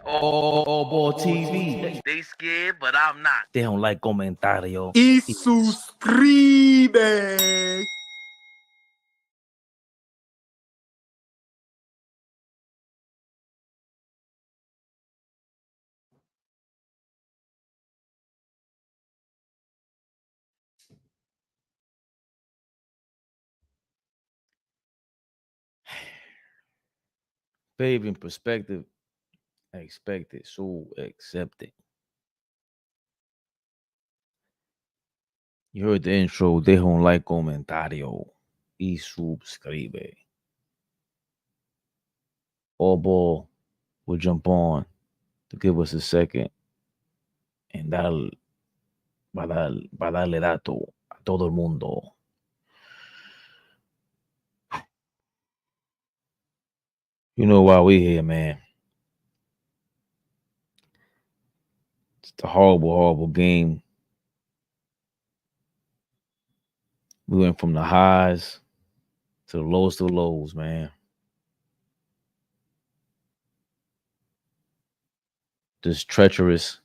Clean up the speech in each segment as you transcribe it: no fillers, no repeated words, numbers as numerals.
AllBall TV. They scared, but I'm not. They don't like comentario. Y suscribe. Fabian perspective, expected, so accepted. You heard the intro. They don't like comentario. Y subscribe. AllBall will jump on to give us a second and para darle dato a todo el mundo. You know why we here, man. It's a horrible, horrible game. We went from the highs to the lowest of lows, man. Just treacherous.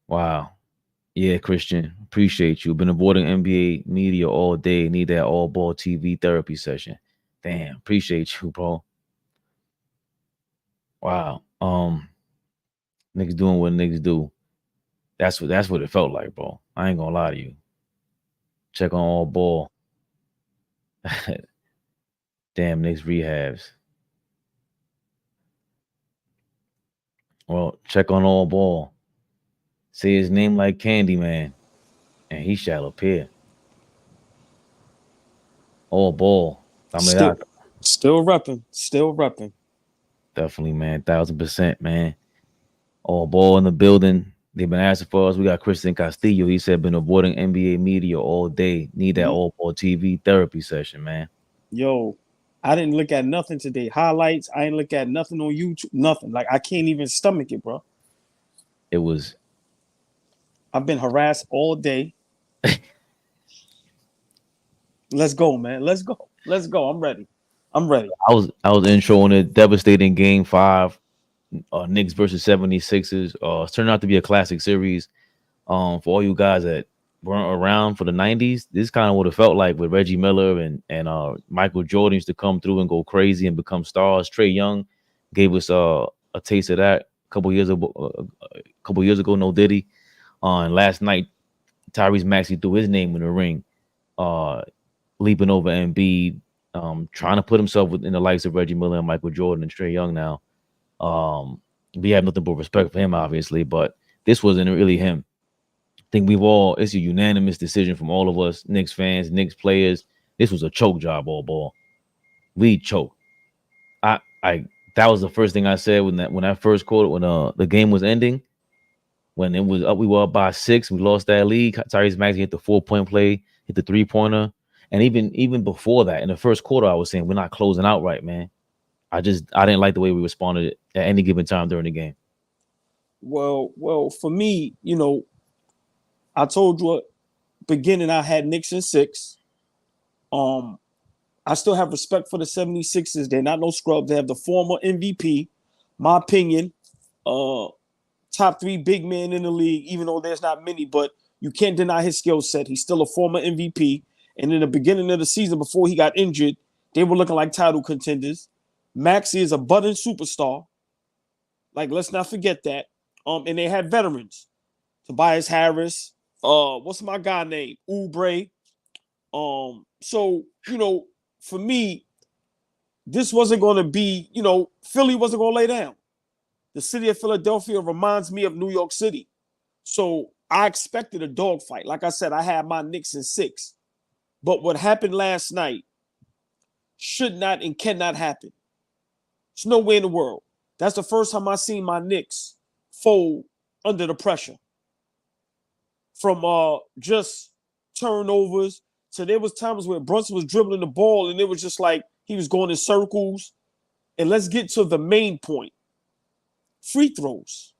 Wow. Yeah, Christian, appreciate you. Been avoiding NBA media all day. Need that AllBall TV therapy session. Damn, appreciate you, bro. Wow. Niggas doing what niggas do. That's what it felt like, bro. I ain't gonna lie to you. Check on AllBall. Damn, Knicks Rehabs. Well, check on AllBall. Say his name like Candyman, and he shall appear. AllBall. Still repping. Definitely, man. 1000%, man. AllBall in the building. They've been asking for us. We got Christian Castillo. He said, been avoiding NBA media all day. Need that AllBall TV therapy session, man. Yo, I didn't look at nothing today. Highlights. I ain't look at nothing on YouTube. Nothing. Like, I can't even stomach it, bro. It was. I've been harassed all day. Let's go, man. Let's go. I'm ready. I was introing it. Devastating game 5. Knicks versus 76ers. It's turned out to be a classic series. For all you guys that weren't around for the 90s, this is kind of what it felt like with Reggie Miller and Michael Jordan used to come through and go crazy and become stars. Trae Young gave us a taste of that a couple years ago. No Diddy. And last night, Tyrese Maxey threw his name in the ring, leaping over Embiid, trying to put himself in the likes of Reggie Miller and Michael Jordan and Trae Young now. We have nothing but respect for him, obviously, but this wasn't really him. I think it's a unanimous decision from all of us, Knicks fans, Knicks players. This was a choke job, AllBall. We choked. That was the first thing I said when that first quarter, when the game was ending. When it was up, we were up by 6. We lost that lead. Tyrese Maxey hit the 4-point play, hit the 3-pointer. And even before that, in the first quarter, I was saying we're not closing out right, man. I didn't like the way we responded at any given time during the game. Well, for me, you know, I told you at the beginning I had Knicks in 6. I still have respect for the 76ers. They're not no scrubs. They have the former MVP. My opinion, top 3 big men in the league, even though there's not many, but you can't deny his skill set. He's still a former MVP. And in the beginning of the season, before he got injured, they were looking like title contenders. Maxey is a budding superstar. Like, let's not forget that. And they had veterans. Tobias Harris. What's my guy name? Oubre. So, you know, for me, this wasn't going to be, you know, Philly wasn't going to lay down. The city of Philadelphia reminds me of New York City. So I expected a dogfight. Like I said, I had my Knicks in 6. But what happened last night should not and cannot happen. There's no way in the world. That's the first time I seen my Knicks fold under the pressure. From just turnovers to there was times where Brunson was dribbling the ball and it was just like he was going in circles. And let's get to the main point. Free throws.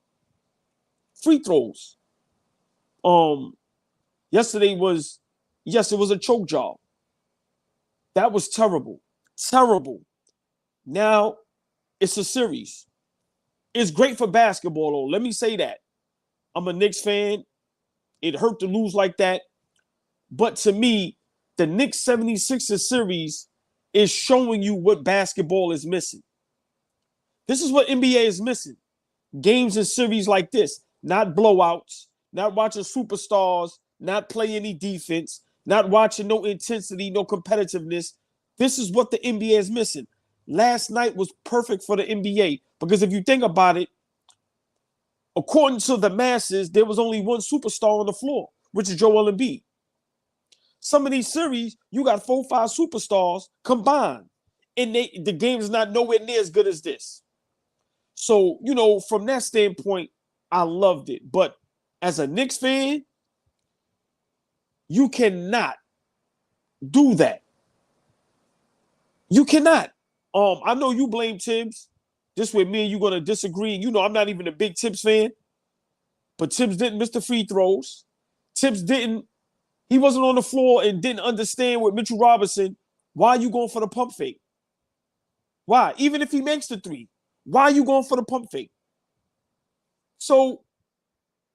Yesterday was, yes, it was a choke job. That was terrible. Terrible. Now it's a series. It's great for basketball, though. Let me say that. I'm a Knicks fan. It hurt to lose like that. But to me, the Knicks 76ers series is showing you what basketball is missing. This is what NBA is missing. Games and series like this, not blowouts, not watching superstars, not play any defense, not watching no intensity, no competitiveness. This is what the NBA is missing. Last night was perfect for the NBA because if you think about it, according to the masses, there was only one superstar on the floor, which is Joel Embiid. Some of these series, you got 4 or 5 superstars combined, and the game is not nowhere near as good as this. So, from that standpoint, I loved it. But as a Knicks fan, you cannot do that. You cannot. I know you blame Tibbs. This way, me and you going to disagree. I'm not even a big Tibbs fan. But Tibbs didn't miss the free throws. He wasn't on the floor and didn't understand with Mitchell Robinson. Why are you going for the pump fake? Why? Even if he makes the 3, why are you going for the pump fake? So,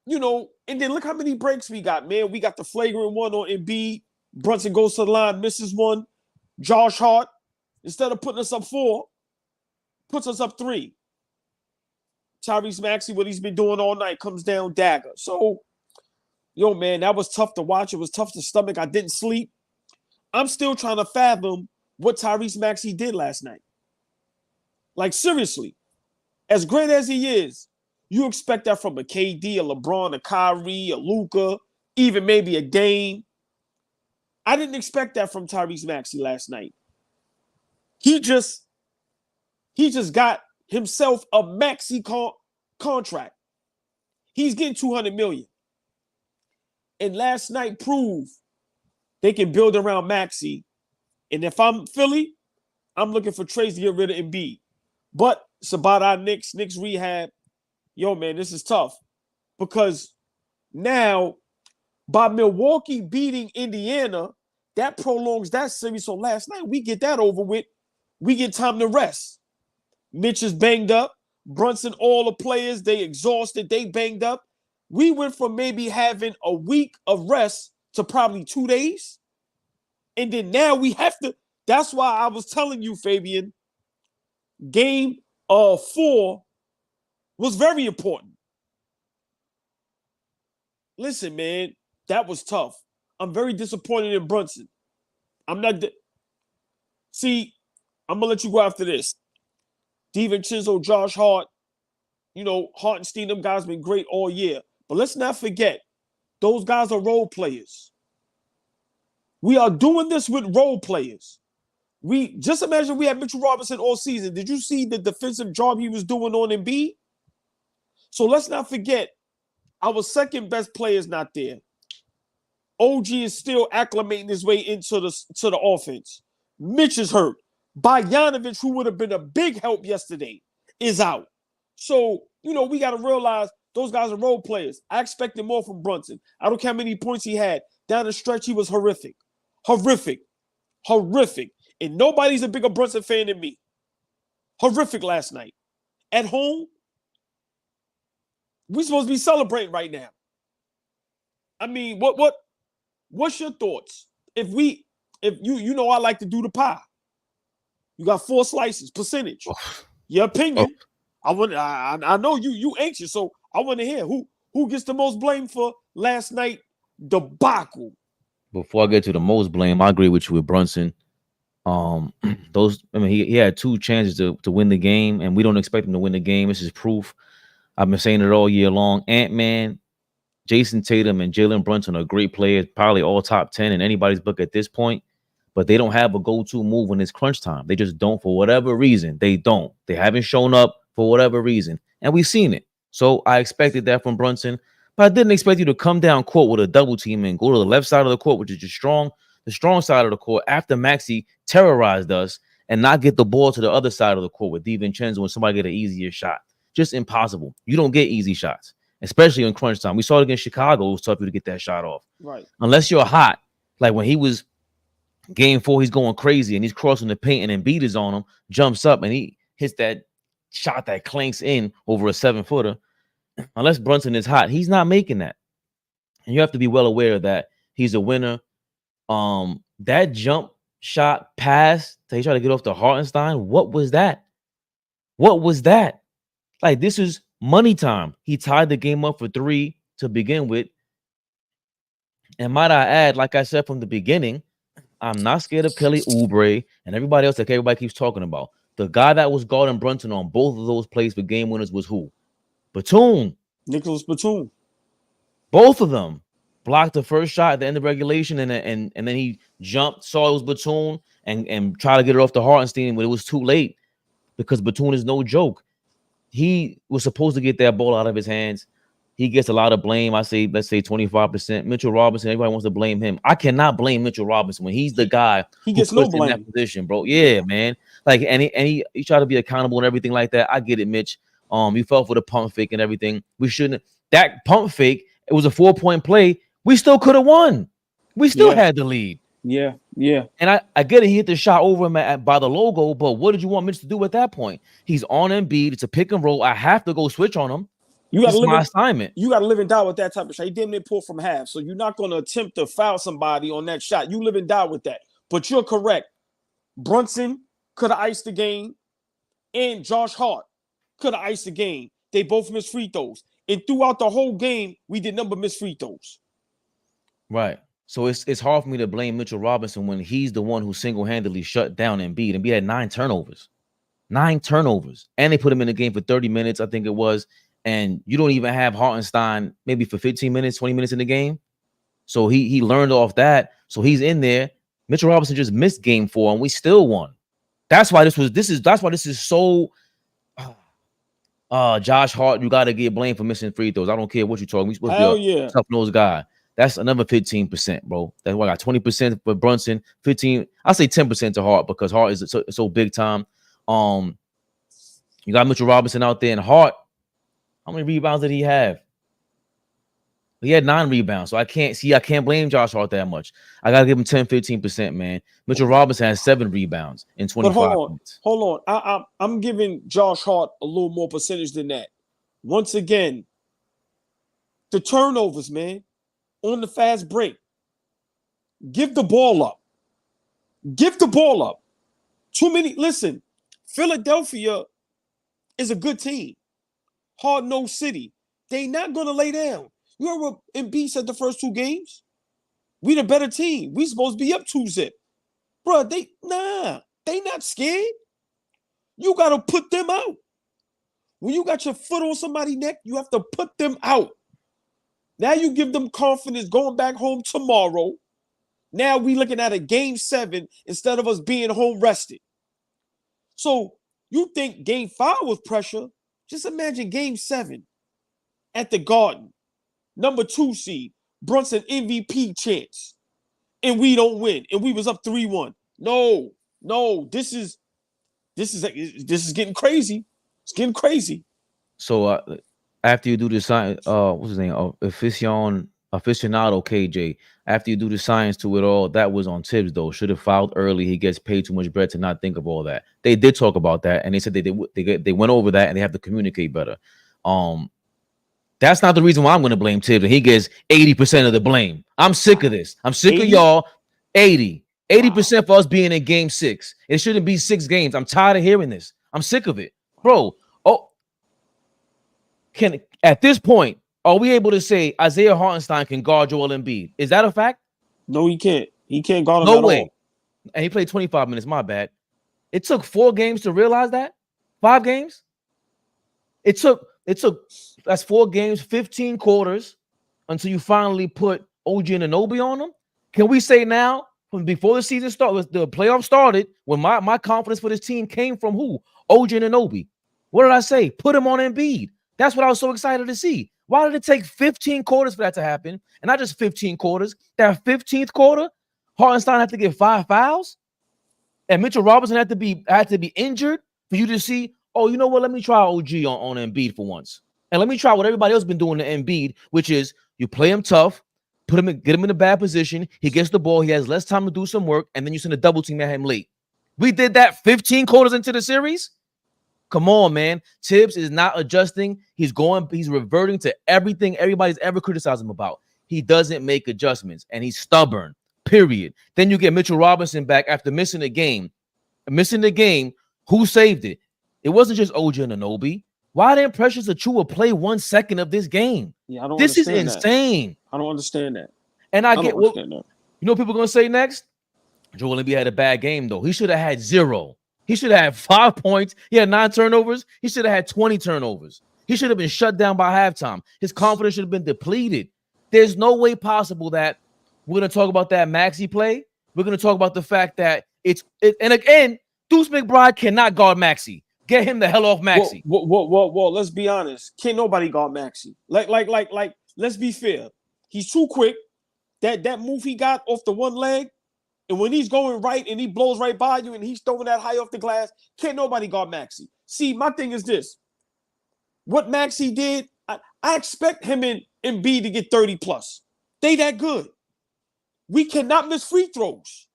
and then look how many breaks we got, man. We got the flagrant one on Embiid. Brunson goes to the line, misses one. Josh Hart, instead of putting us up 4, puts us up 3. Tyrese Maxey, what he's been doing all night, comes down dagger. So, man, that was tough to watch. It was tough to stomach. I didn't sleep. I'm still trying to fathom what Tyrese Maxey did last night. Like, seriously, as great as he is, you expect that from a KD, a LeBron, a Kyrie, a Luka, even maybe a Dame. I didn't expect that from Tyrese Maxey last night. He just got himself a Maxey contract. He's getting $200 million. And last night proved they can build around Maxey. And if I'm Philly, I'm looking for trades to get rid of Embiid. But it's about our Knicks rehab. Yo, man, this is tough. Because now, by Milwaukee beating Indiana, that prolongs that series. So last night, we get that over with. We get time to rest. Mitch is banged up. Brunson, all the players, they exhausted. They banged up. We went from maybe having a week of rest to probably 2 days. And then now we have to. That's why I was telling you, Fabian, game 4 was very important. Listen, man, that was tough. I'm very disappointed in Brunson. See, I'm going to let you go after this. DiVincenzo, Josh Hart, Hartenstein, them guys been great all year. But let's not forget, those guys are role players. We are doing this with role players. We just imagine we had Mitchell Robinson all season. Did you see the defensive job he was doing on Embiid? So let's not forget, our second best player is not there. OG is still acclimating his way into the offense. Mitch is hurt. Bogdanovic, who would have been a big help yesterday, is out. So, we got to realize those guys are role players. I expected more from Brunson. I don't care how many points he had. Down the stretch, he was horrific. Horrific. And nobody's a bigger Brunson fan than me. Horrific last night. At home, we're supposed to be celebrating right now. I mean, what's your thoughts? If I like to do the pie. You got 4 slices, percentage. Your opinion. I know you anxious, so I want to hear who gets the most blame for last night debacle. Before I get to the most blame, I agree with you with Brunson. He had 2 chances to win the game, and we don't expect him to win the game. This is proof. I've been saying it all year long. Ant-Man, Jason Tatum, and Jalen Brunson are great players, probably all top 10 in anybody's book at this point. But they don't have a go-to move when it's crunch time. They just don't, for whatever reason. They don't. They haven't shown up for whatever reason. And we've seen it. So I expected that from Brunson. But I didn't expect you to come down court with a double team and go to the left side of the court, which is the strong side of the court, after Maxey terrorized us, and not get the ball to the other side of the court with DiVincenzo when somebody get an easier shot. Just impossible. You don't get easy shots, especially in crunch time. We saw it against Chicago. It was tough to get that shot off. Right. Unless you're hot. Like when he was Game 4, he's going crazy and he's crossing the paint and Embiid is on him, jumps up and he hits that shot that clanks in over a 7-footer. Unless Brunson is hot, he's not making that. And you have to be well aware that he's a winner. That jump shot pass that he tried to get off the Hartenstein, what was that? What was that? Like, this is money time. He tied the game up for 3 to begin with. And might I add, like I said from the beginning, I'm not scared of Kelly Oubre and everybody else that everybody keeps talking about. The guy that was guarding Brunson on both of those plays for game winners was who? Batum. Nicholas Batum. Both of them blocked the first shot at the end of regulation, and then he jumped, saw it was Batum, and tried to get it off the Hartenstein, but it was too late because Batum is no joke. He was supposed to get that ball out of his hands. He gets a lot of blame. I say, let's say 25%. Mitchell Robinson, everybody wants to blame him. I cannot blame Mitchell Robinson when he's the guy he gets no blame in that position, bro. Yeah, man. Like, and he tried to be accountable and everything like that. I get it, Mitch. You fell for the pump fake and everything. We shouldn't. That pump fake, it was a 4-point play. We still could have won. We still had the lead. Yeah. And I get it. He hit the shot over him by the logo, but what did you want Mitch to do at that point? He's on Embiid. It's a pick and roll. I have to go switch on him. You got to live my assignment. You got to live and die with that type of shot. He damn near pulled from half, so you're not going to attempt to foul somebody on that shot. You live and die with that. But you're correct. Brunson could have iced the game, and Josh Hart could have iced the game. They both missed free throws, and throughout the whole game, we did number miss free throws. Right. So it's hard for me to blame Mitchell Robinson when he's the one who single-handedly shut down Embiid. Embiid had 9 turnovers. 9 turnovers. And they put him in the game for 30 minutes, I think it was. And you don't even have Hartenstein maybe for 15 minutes, 20 minutes in the game. So he learned off that. So he's in there. Mitchell Robinson just missed game 4 and we still won. That's why this is so Josh Hart, you gotta get blamed for missing free throws. I don't care what you're talking. We supposed to be a tough-nosed guy. That's another 15%, bro. That's why I got 20% for Brunson, 15. I say 10% to Hart because Hart is so big time. You got Mitchell Robinson out there, and Hart, how many rebounds did he have? He had 9 rebounds, so I can't blame Josh Hart that much. I gotta give him 10, 15%, man. Mitchell Robinson has 7 rebounds in 25 minutes. Hold on. I'm giving Josh Hart a little more percentage than that. Once again, the turnovers, man, on the fast break. Give the ball up. Give the ball up. Too many. Listen, Philadelphia is a good team. Hard-nosed city. They not gonna lay down. You heard what Embiid said the first 2 games? We the better team. We supposed to be up 2-0. Bro, they not scared. You got to put them out. When you got your foot on somebody's neck, you have to put them out. Now you give them confidence going back home tomorrow. Now we looking at a game 7 instead of us being home rested. So you think game 5 was pressure? Just imagine game 7 at the Garden. Number 2 seed, Brunson MVP chance, and we don't win, and we was up 3-1. No, this is getting crazy. It's getting crazy. So after you do the science, what's his name? Aficionado KJ. After you do the science to it all, that was on Tibbs though. Should have filed early. He gets paid too much bread to not think of all that. They did talk about that, and they said they went over that, and they have to communicate better. That's not the reason why I'm going to blame Tibbs. And he gets 80% of the blame. I'm sick of this. I'm sick of y'all. 80% for us being in game 6. It shouldn't be 6 games. I'm tired of hearing this. I'm sick of it, bro. At this point, are we able to say Isaiah Hartenstein can guard Joel Embiid? Is that a fact? No, he can't. He can't guard him at all. And he played 25 minutes. My bad. It took 4 games to realize that. 5 games. It took. That's 4 games, 15 quarters until you finally put OG Anunoby on them. Can we say now, from before the season started, the playoffs started, when my confidence for this team came from who? OG Anunoby. What did I say? Put him on Embiid. That's what I was so excited to see. Why did it take 15 quarters for that to happen? And not just 15 quarters. That 15th quarter, Hartenstein had to get 5 fouls, and Mitchell Robinson had to be injured for you to see, oh, you know what? Let me try OG on Embiid for once. And let me try what everybody else been doing to Embiid, which is you play him tough, get him in a bad position. He gets the ball. He has less time to do some work, and then you send a double team at him late. We did that 15 quarters into the series. Come on, man. Tibbs is not adjusting. He's reverting to everything everybody's ever criticized him about. He doesn't make adjustments, and he's stubborn, period. Then you get Mitchell Robinson back after missing the game. Who saved it? It wasn't just OG Anunoby. Why didn't Precious Achiuwa play 1 second of this game? Yeah, This is insane. I don't understand that. And I get what you know people are going to say next? Joel Embiid had a bad game, though. He should have had 0. He should have had 5 points. He had 9 turnovers. He should have had 20 turnovers. He should have been shut down by halftime. His confidence should have been depleted. There's no way possible that we're going to talk about that Maxey play. We're going to talk about the fact that and again, Deuce McBride cannot guard Maxey. Get him the hell off Maxey. Well, let's be honest. Can't nobody guard Maxey. Like, let's be fair. He's too quick. That move he got off the one leg, and when he's going right and he blows right by you and he's throwing that high off the glass, can't nobody guard Maxey. See, my thing is this. What Maxey did, I expect him and Embiid to get 30 plus. They that good. We cannot miss free throws.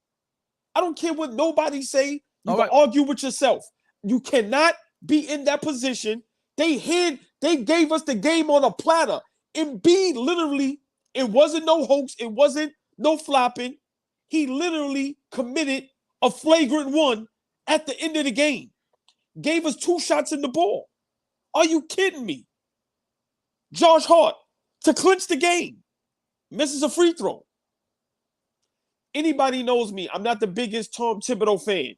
I don't care what nobody say. You can argue with yourself. You cannot be in that position. They gave us the game on a platter. Embiid literally, it wasn't no hoax. It wasn't no flopping. He literally committed a flagrant one at the end of the game. Gave us 2 shots in the ball. Are you kidding me? Josh Hart, to clinch the game, misses a free throw. Anybody knows me, I'm not the biggest Tom Thibodeau fan.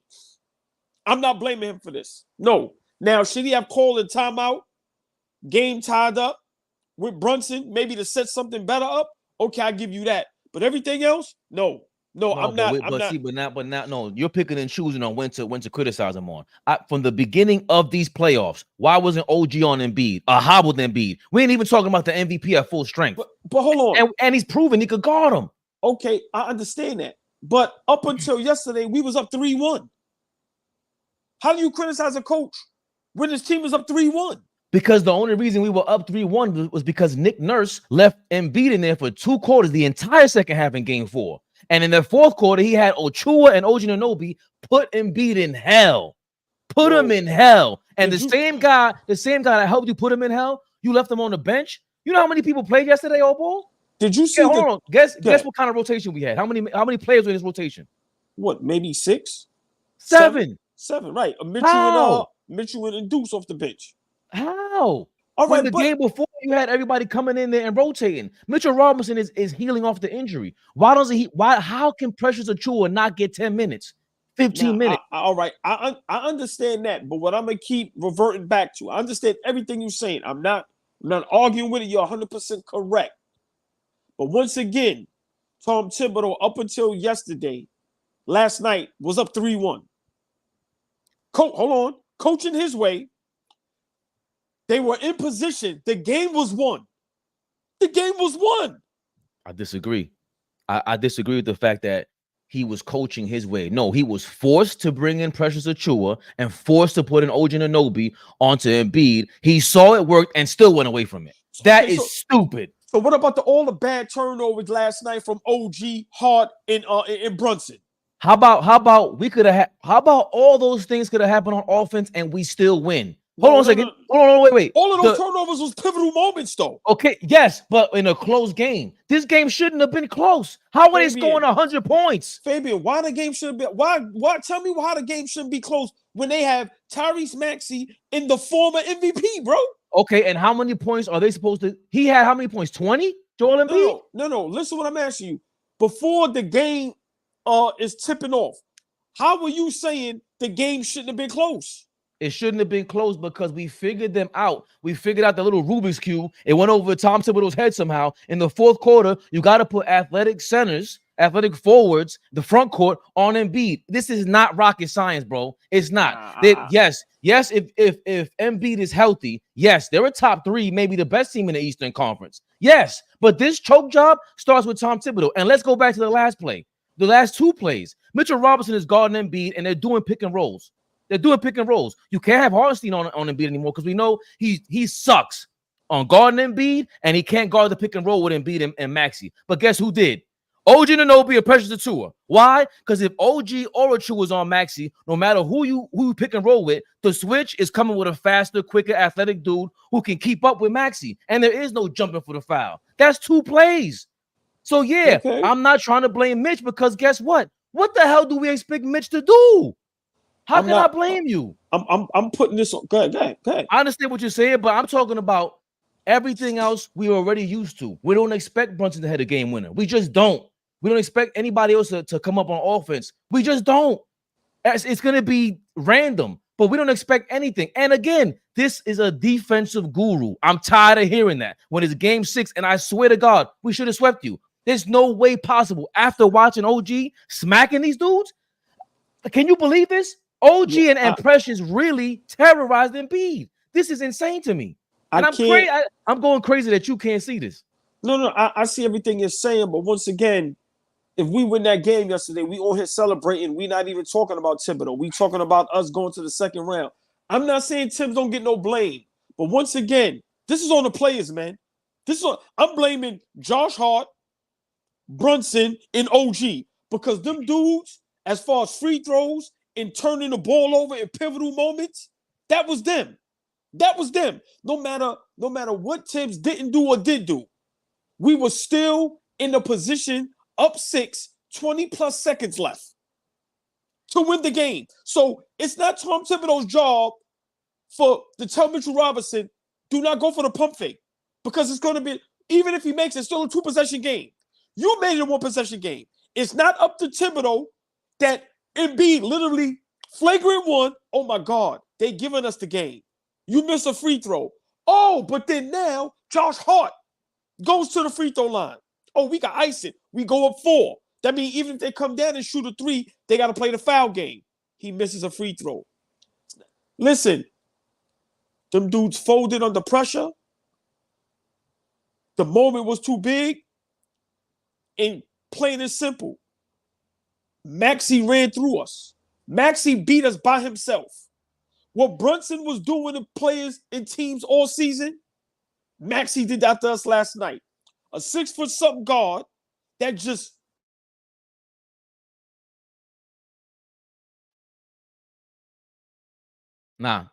I'm not blaming him for this. No. Now, should he have called a timeout, game tied up with Brunson, maybe to set something better up? Okay, I'll give you that. But everything else, no. I'm not. But now, you're picking and choosing on when to criticize him on. From the beginning of these playoffs, why wasn't OG on Embiid? Hobbled Embiid. We ain't even talking about the MVP at full strength. But hold on. And he's proven he could guard him. Okay, I understand that. But up until yesterday, we was up 3-1. How do you criticize a coach when his team is up 3-1? Because the only reason we were up 3-1 was because Nick Nurse left Embiid in there for 2 quarters, the entire second half in game 4. And in the 4th quarter, he had Achiuwa and OG Anunoby put Embiid in hell. Put him in hell. And the same guy that helped you put him in hell, you left him on the bench. You know how many people played yesterday, AllBall? Did you see? Hold on. Guess what kind of rotation we had? How many players were in this rotation? What? Maybe 6? 7. 7, right? Mitchell and Deuce off the bench. How? All right, the game before you had everybody coming in there and rotating. Mitchell Robinson is healing off the injury. How can Precious Achiuwa not get 10 minutes, 15 minutes? All right, I understand that, but what I'm gonna keep reverting back to, I understand everything you're saying. I'm not arguing with it. You're 100% correct. But once again, Tom Thibodeau, up until yesterday, last night, was up 3-1. Hold on. Coaching his way. They were in position. The game was won. I disagree. I disagree with the fact that he was coaching his way. No, he was forced to bring in Precious Achiuwa and forced to put in OG Anunoby onto Embiid. He saw it worked and still went away from it. That is stupid. So what about all the bad turnovers last night from OG, Hart, and Brunson? How about all those things could have happened on offense and we still win? Hold on a second. Hold on, wait. All of those turnovers was pivotal moments, though. Okay, yes, but in a close game. This game shouldn't have been close. How are they scoring 100 points? Fabian, why the game should be? Why? Tell me how the game shouldn't be close when they have Tyrese Maxey in the former MVP, bro. Okay, and how many points are they supposed to? He had how many points? 20? Joel Embiid? No. Listen, what I'm asking you. Before the game is tipping off, how were you saying the game shouldn't have been close? It shouldn't have been close because we figured them out. We figured out the little Rubik's Cube. It went over Tom Thibodeau's head somehow. In the 4th quarter, you got to put athletic centers, athletic forwards, the front court on Embiid. This is not rocket science, bro. It's not. Yes, if Embiid is healthy, yes, they're a top 3, maybe the best team in the Eastern Conference. Yes, but this choke job starts with Tom Thibodeau. And let's go back to the last play. The last 2 plays. Mitchell Robinson is guarding Embiid, and they're doing pick and rolls. You can't have Hartenstein on Embiid anymore because we know he sucks on guarding Embiid, and he can't guard the pick and roll with Embiid and Maxey. But guess who did? OG Anunoby and Precious Achiuwa. Why? Because if OG or Achiuwa is on Maxey, no matter who you pick and roll with, the switch is coming with a faster, quicker, athletic dude who can keep up with Maxey. And there is no jumping for the foul. That's 2 plays. So yeah, okay. I'm not trying to blame Mitch because guess what? What the hell do we expect Mitch to do? How can I blame you? I'm putting this on. Go ahead. I understand what you're saying, but I'm talking about everything else we already used to. We don't expect Brunson to hit a game winner. We just don't. We don't expect anybody else to come up on offense. We just don't. It's going to be random, but we don't expect anything. And again, this is a defensive guru. I'm tired of hearing that. When it's game 6, and I swear to God, we should have swept you. There's no way possible. After watching OG smacking these dudes, can you believe this? OG and Precious really terrorized Embiid. This is insane to me. And I'm going crazy that you can't see this. No, I see everything you're saying, but once again, if we win that game yesterday, we all here celebrating. We're not even talking about Thibodeau. We talking about us going to the second round. I'm not saying Tibbs don't get no blame, but once again, this is on the players, man. I'm blaming Josh Hart, Brunson, and OG because them dudes, as far as free throws and turning the ball over in pivotal moments, that was them. That was them. No matter what Tibbs didn't do or did do, we were still in the position up 6, 20 plus seconds left to win the game. So it's not Tom Thibodeau's job to tell Mitchell Robinson, do not go for the pump fake because it's going to be, even if he makes it, still a 2-possession game. You made it a 1-possession game. It's not up to Thibodeau that Embiid literally flagrant 1. Oh my God, they giving us the game. You miss a free throw. Oh, but then now Josh Hart goes to the free throw line. Oh, we got icing. We go up 4. That means even if they come down and shoot a 3, they got to play the foul game. He misses a free throw. Listen, them dudes folded under pressure. The moment was too big. And plain and simple, Maxey ran through us. Maxey beat us by himself. What Brunson was doing to players and teams all season, Maxey did that to us last night. A 6-foot-something guard that just... Nah.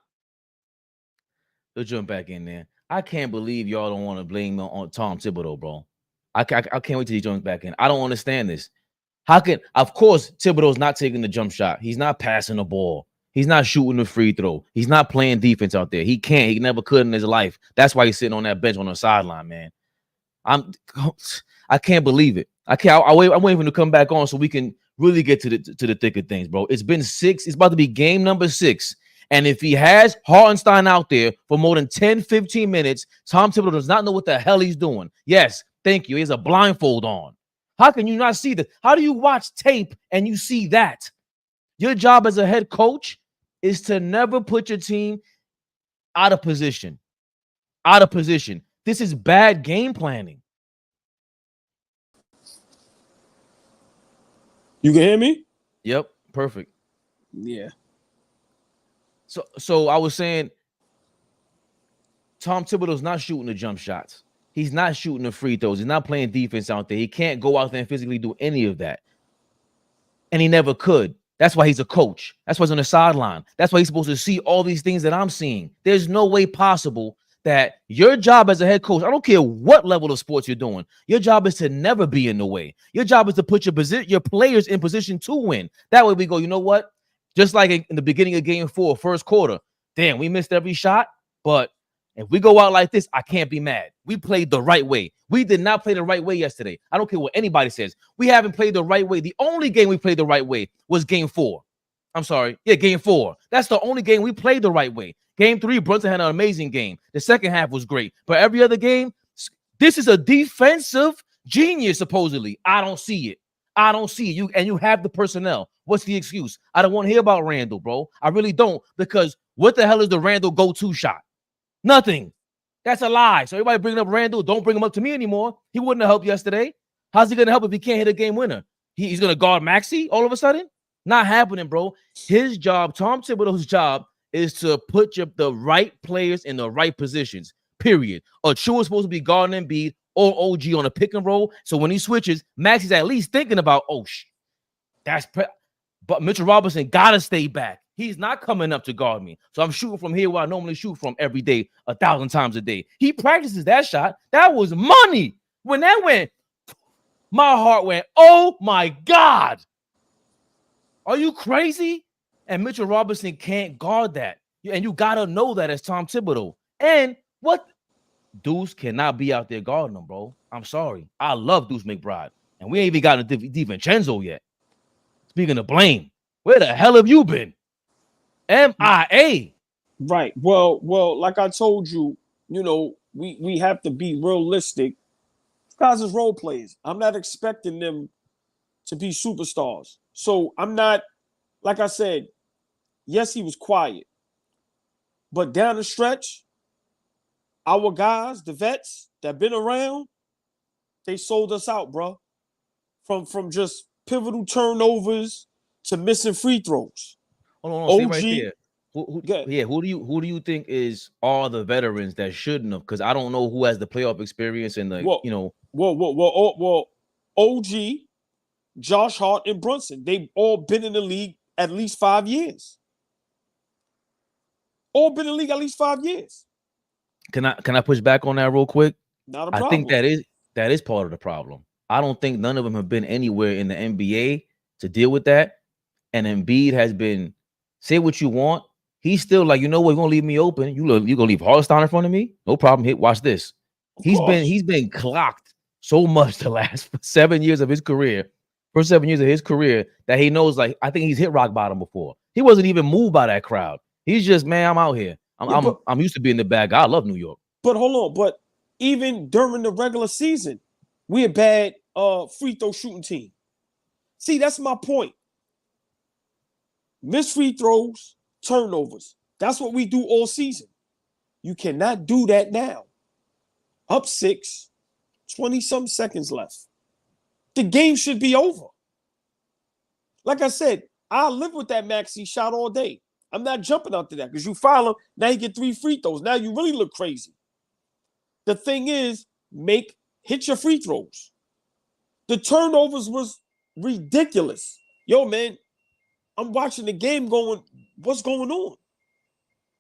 They'll jump back in there. I can't believe y'all don't want to blame on Tom Thibodeau, bro. I can't wait till he jumps back in. I don't understand this. Of course, Thibodeau's not taking the jump shot. He's not passing the ball. He's not shooting the free throw. He's not playing defense out there. He can't. He never could in his life. That's why he's sitting on that bench on the sideline, man. I can't believe it. I'm waiting for him to come back on so we can really get to the thick of things, bro. It's been 6. It's about to be game number 6. And if he has Hartenstein out there for more than 10, 15 minutes, Tom Thibodeau does not know what the hell he's doing. Yes, thank you. He has a blindfold on. How can you not see this? How do you watch tape and you see that? Your job as a head coach is to never put your team out of position. Out of position. This is bad game planning. You can hear me? Yep, perfect. Yeah. So I was saying Tom Thibodeau's not shooting the jump shots. He's not shooting the free throws. He's not playing defense out there. He can't go out there and physically do any of that. And he never could. That's why he's a coach. That's why he's on the sideline. That's why he's supposed to see all these things that I'm seeing. There's no way possible that your job as a head coach, I don't care what level of sports you're doing, your job is to never be in the way. Your job is to put your players in position to win. That way we go, you know what? Just like in the beginning of game 4, first quarter, damn, we missed every shot, but if we go out like this, I can't be mad. We played the right way. We did not play the right way yesterday. I don't care what anybody says. We haven't played the right way. The only game we played the right way was game 4. I'm sorry. Yeah, game 4. That's the only game we played the right way. Game 3, Brunson had an amazing game. The second half was great. But every other game, this is a defensive genius, supposedly. I don't see it. I don't see you, and you have the personnel. What's the excuse? I don't want to hear about Randall, bro. I really don't, because what the hell is the Randall go-to shot? Nothing. That's a lie. So everybody bringing up Randall, don't bring him up to me anymore. He wouldn't have helped yesterday. How's he going to help if he can't hit a game winner? He's going to guard Maxey all of a sudden? Not happening, bro. His job, Tom Thibodeau's job, is to put the right players in the right positions. period. Achua is supposed to be guarding Embiid or OG on a pick and roll. So when he switches, Maxi's at least thinking about, oh, but Mitchell Robinson got to stay back. He's not coming up to guard me. So I'm shooting from here where I normally shoot from every day, 1,000 times a day. He practices that shot. That was money. When that went, my heart went, oh my God. Are you crazy? And Mitchell Robinson can't guard that. And you got to know that as Tom Thibodeau. And what? Deuce cannot be out there guarding him, bro. I'm sorry. I love Deuce McBride. And we ain't even gotten to DiVincenzo yet. Speaking of blame, where the hell have you been? MIA. Right. Well, like I told you, we have to be realistic. These guys is role players. I'm not expecting them to be superstars. So I'm not, like I said, yes, he was quiet. But down the stretch, our guys, the vets that been around, they sold us out, bro. From just pivotal turnovers to missing free throws. Hold on, OG, stay right there. Who do you think is all the veterans that shouldn't have? Because I don't know who has the playoff experience and OG, Josh Hart, and Brunson. They've all been in the league at least 5 years. All been in the league at least 5 years. Can I push back on that real quick? Not a problem. I think that is part of the problem. I don't think none of them have been anywhere in the NBA to deal with that. And Embiid has been, say what you want. He's still like, you know what, you're gonna leave me open. You're gonna leave Hartenstein in front of me? No problem. Hit, watch this. He's been clocked so much the last 7 years of his career, first 7 years of his career, that he knows, like, I think he's hit rock bottom before. He wasn't even moved by that crowd. He's just, man, I'm out here. I'm used to being the bad guy. I love New York. But hold on, but even during the regular season, we a bad free throw shooting team. See, that's my point. Missed free throws, turnovers. That's what we do all season. You cannot do that now. Up 6, 20-some seconds left. The game should be over. Like I said, I'll live with that Maxey shot all day. I'm not jumping out to that because you foul him. Now you get 3 free throws. Now you really look crazy. The thing is, hit your free throws. The turnovers was ridiculous. Yo, man, I'm watching the game going, what's going on?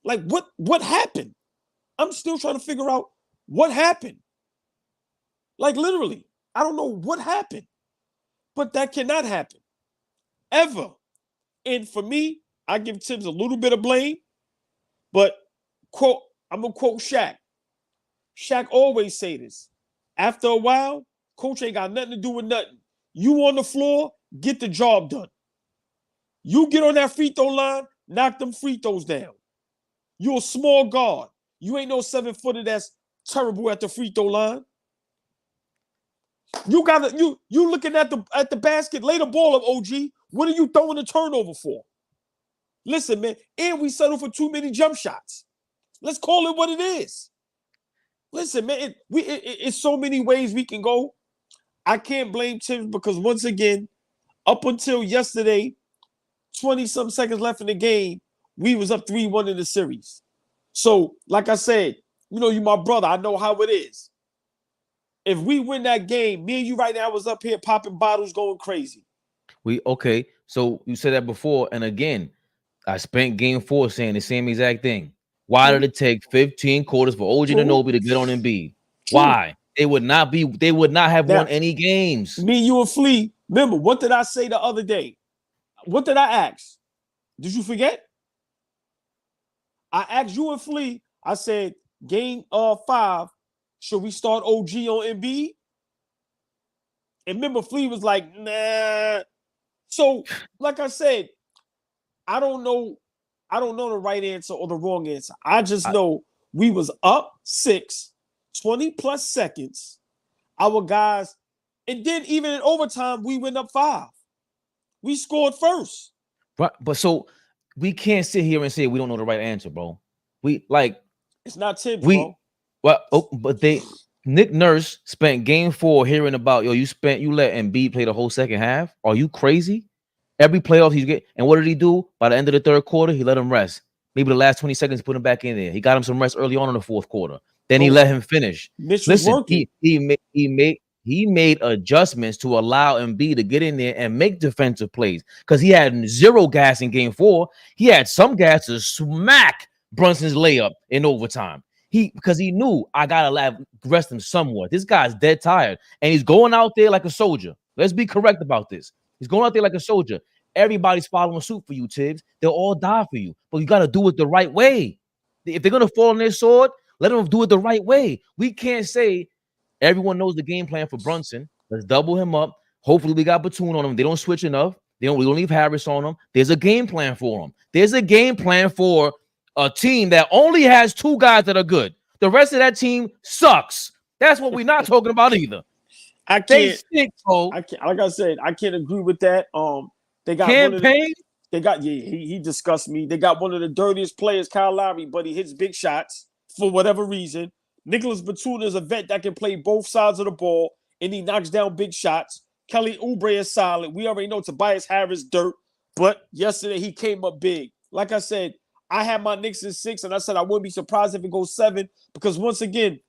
Like, what happened? I'm still trying to figure out what happened. Like, literally, I don't know what happened. But that cannot happen. Ever. And for me, I give Tibbs a little bit of blame. But, I'm going to quote Shaq. Shaq always say this. After a while, coach ain't got nothing to do with nothing. You on the floor, get the job done. You get on that free throw line, knock them free throws down. You a small guard. You ain't no 7-footer that's terrible at the free throw line. You looking at the basket, lay the ball up, OG. What are you throwing a turnover for? Listen, man, and we settle for too many jump shots. Let's call it what it is. Listen, man, it's so many ways we can go. I can't blame Tim because, once again, up until yesterday, 20-some seconds left in the game, we was up 3-1 in the series. So, like I said, you my brother. I know how it is. If we win that game, me and you right now was up here popping bottles, going crazy. Okay, so you said that before, and again, I spent game 4 saying the same exact thing. Why did it take 15 quarters for OG Anunoby to get on Embiid? Why? They would not have won any games. Me, you, and Flea. Remember, what did I say the other day? What did I ask? Did you forget? I asked you and Flea. I said, game 5, should we start OG on Embiid? And remember, Flea was like, nah. So, like I said, I don't know the right answer or the wrong answer. I just know we was up 6, 20+ seconds. Our guys, and then even in overtime, we went up 5. We scored first. Right, but so we can't sit here and say we don't know the right answer, bro. It's not Tibbs, bro. But Nick Nurse spent game 4 hearing about, you let Embiid play the whole second half. Are you crazy? Every playoff he's getting, and what did he do? By the end of the third quarter, he let him rest. Maybe the last 20 seconds, put him back in there. He got him some rest early on in the fourth quarter. Then he let him finish. Mitch was Listen, working. he made adjustments to allow Embiid to get in there and make defensive plays because he had zero gas in game 4. He had some gas to smack Brunson's layup in overtime. Because he knew I gotta rest him somewhat. This guy's dead tired, and he's going out there like a soldier. Let's be correct about this. He's going out there like a soldier. Everybody's following suit for you, Tibbs. They'll all die for you, but you got to do it the right way. If they're gonna fall on their sword, let them do it the right way. We can't say everyone knows the game plan for Brunson. Let's double him up. Hopefully, we got Batum on him. They don't switch enough. We don't leave Harris on him. There's a game plan for him. There's a game plan for a team that only has 2 guys that are good. The rest of that team sucks. That's what we're not talking about either. I can't. Like I said, I can't agree with that. They got campaign. He disgusts me. They got one of the dirtiest players, Kyle Lowry, but he hits big shots for whatever reason. Nicholas Batum is a vet that can play both sides of the ball, and he knocks down big shots. Kelly Oubre is solid. We already know Tobias Harris dirt, but yesterday he came up big. Like I said, I had my Knicks in 6, and I said I wouldn't be surprised if it goes 7 because once again,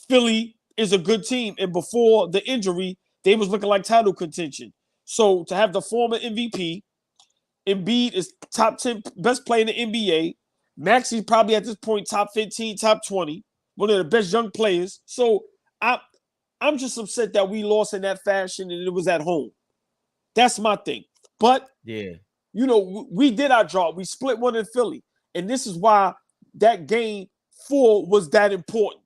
Philly is a good team, and before the injury, they was looking like title contention. So to have the former MVP, Embiid is top 10 best player in the NBA. Maxi's probably at this point top 15, top 20, one of the best young players. So I'm just upset that we lost in that fashion and it was at home. That's my thing. But yeah, you know, we did our job. We split one in Philly, and this is why that game 4 was that important.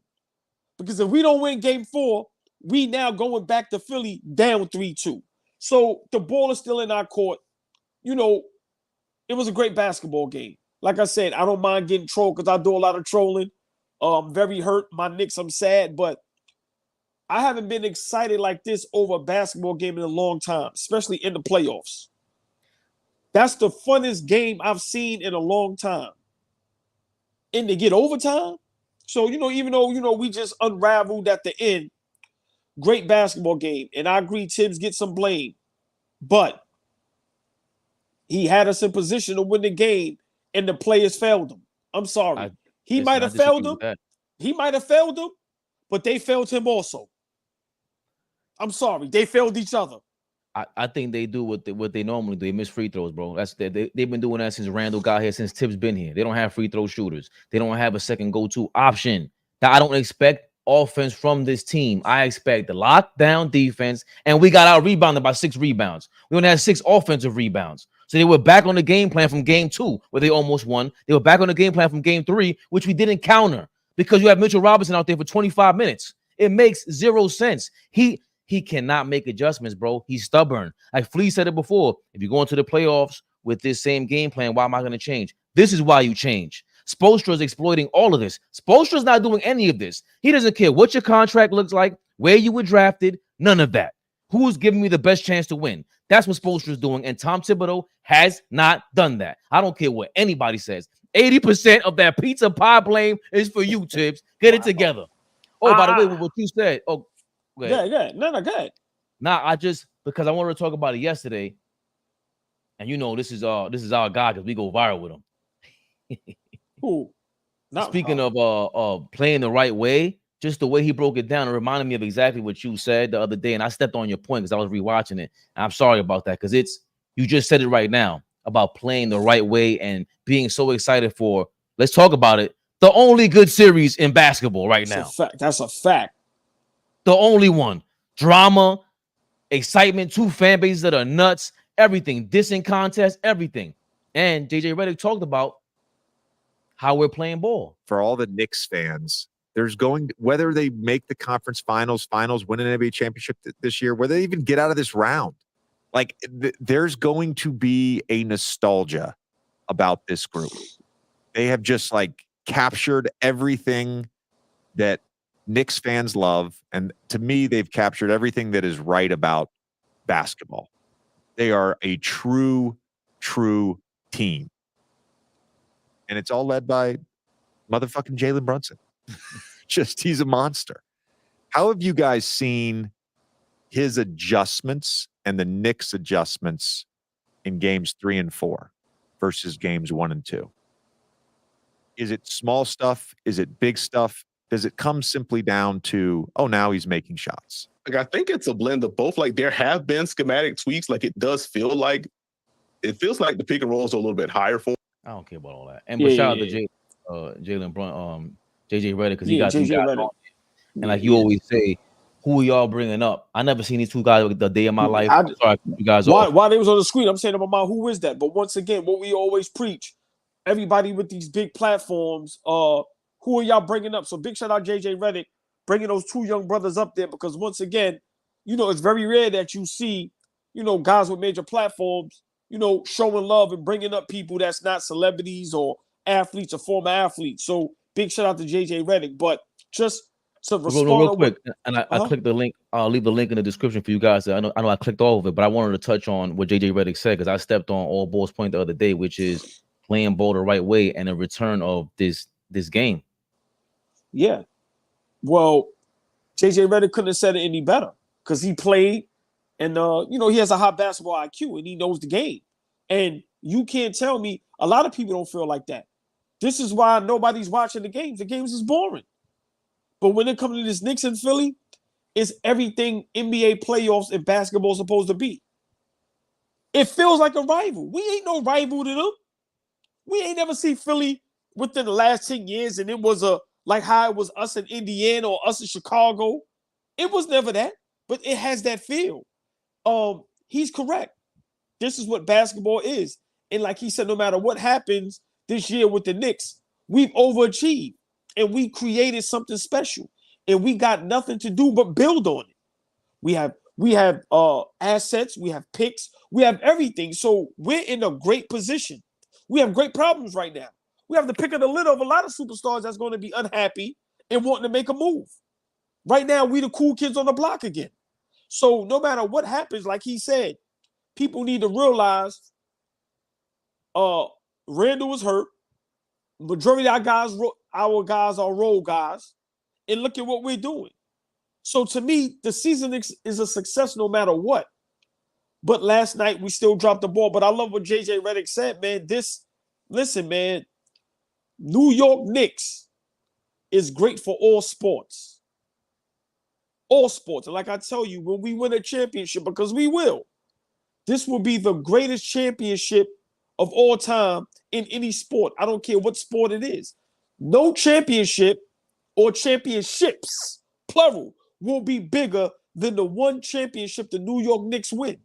Because if we don't win game 4, we now going back to Philly down 3-2. So the ball is still in our court. You know, it was a great basketball game. Like I said, I don't mind getting trolled because I do a lot of trolling. I'm very hurt. My Knicks, I'm sad, but I haven't been excited like this over a basketball game in a long time, especially in the playoffs. That's the funnest game I've seen in a long time. And to get overtime. So, you know, even though, you know, we just unraveled at the end, great basketball game. And I agree, Tibbs gets some blame. But he had us in position to win the game, and the players failed him. I'm sorry. He might have failed him. He might have failed him, but they failed him also. I'm sorry. They failed each other. I think they do what they normally do. They miss free throws, bro. They've been doing that since Randall got here, since Tibbs been here. They don't have free throw shooters. They don't have a second go-to option. I don't expect offense from this team. I expect the lockdown defense, and we got out rebounded by 6 rebounds. We only had 6 offensive rebounds. So they were back on the game plan from game 2, where they almost won. They were back on the game plan from game 3, which we didn't counter because you have Mitchell Robinson out there for 25 minutes. It makes 0 sense. He cannot make adjustments, bro. He's stubborn. Like Flea said it before. If you go into the playoffs with this same game plan, why am I going to change? This is why you change. Spoelstra is exploiting all of this. Spoelstra's not doing any of this. He doesn't care what your contract looks like, where you were drafted, none of that. Who's giving me the best chance to win? That's what Spoelstra's doing, and Tom Thibodeau has not done that. I don't care what anybody says. 80% of that pizza pie blame is for you, Tibbs. Get it together. Oh, by the way, what you said. Oh, yeah. No, go ahead. Nah, because I wanted to talk about it yesterday, and you know this is our guy because we go viral with him. Who? Speaking of playing the right way, just the way he broke it down, it reminded me of exactly what you said the other day, and I stepped on your point because I was rewatching it. And I'm sorry about that because you just said it right now about playing the right way and being so excited for. Let's talk about it. The only good series in basketball right now. That's a fact. The only one. Drama, excitement, 2 fan bases that are nuts, everything. Dissing contest, everything. And JJ Redick talked about how we're playing ball. For all the Knicks fans, whether they make the conference finals, win an NBA championship this year, whether they even get out of this round, like there's going to be a nostalgia about this group. They have just like captured everything that Knicks fans love. And to me, they've captured everything that is right about basketball. They are a true team. And it's all led by motherfucking Jalen Brunson. He's a monster. How have you guys seen his adjustments and the Knicks adjustments in games 3 and 4 versus games 1 and 2? Is it small stuff? Is it big stuff? Does it come simply down to, oh, now he's making shots? Like, I think it's a blend of both. Like, there have been schematic tweaks. Like, it feels like the pick and rolls are a little bit higher for him. I don't care about all that. And but shout out to Jalen Brun, JJ Redick, because he got some guys on. And like you always say, who are y'all bringing up? I never seen these two guys the day of my life. I'm sorry, you guys. While they was on the screen, I'm saying to my mom, who is that? But once again, what we always preach, everybody with these big platforms, who are y'all bringing up? So big shout out JJ Redick, bringing those two young brothers up there, because once again, you know, it's very rare that you see, you know, guys with major platforms, you know, showing love and bringing up people that's not celebrities or athletes or former athletes. So big shout out to JJ Redick. But just to respond real quick, and I clicked the link. I'll leave the link in the description for you guys. I know I clicked all of it, but I wanted to touch on what JJ Redick said, because I stepped on AllBall's point the other day, which is playing ball the right way and a return of this game. Yeah. Well, JJ Redick couldn't have said it any better, because he played and you know, he has a high basketball IQ and he knows the game. And you can't tell me, a lot of people don't feel like that. This is why nobody's watching the games. The games is boring. But when it comes to this Knicks and Philly, it's everything NBA playoffs and basketball is supposed to be. It feels like a rival. We ain't no rival to them. We ain't never seen Philly within the last 10 years, and it was like how it was us in Indiana or us in Chicago. It was never that, but it has that feel. He's correct. This is what basketball is. And like he said, no matter what happens this year with the Knicks, we've overachieved and we created something special. And we got nothing to do but build on it. We have assets, we have picks, we have everything. So we're in a great position. We have great problems right now. We have the pick of the litter of a lot of superstars that's going to be unhappy and wanting to make a move. Right now, we the cool kids on the block again. So no matter what happens, like he said, people need to realize Randall was hurt. Majority of our guys are role guys. And look at what we're doing. So to me, the season is a success no matter what. But last night, we still dropped the ball. But I love what JJ Redick said, man. Listen, man, New York Knicks is great for all sports. All sports. And like I tell you, when we win a championship, because we will, this will be the greatest championship of all time in any sport. I don't care what sport it is. No championship or championships, plural, will be bigger than the one championship the New York Knicks win.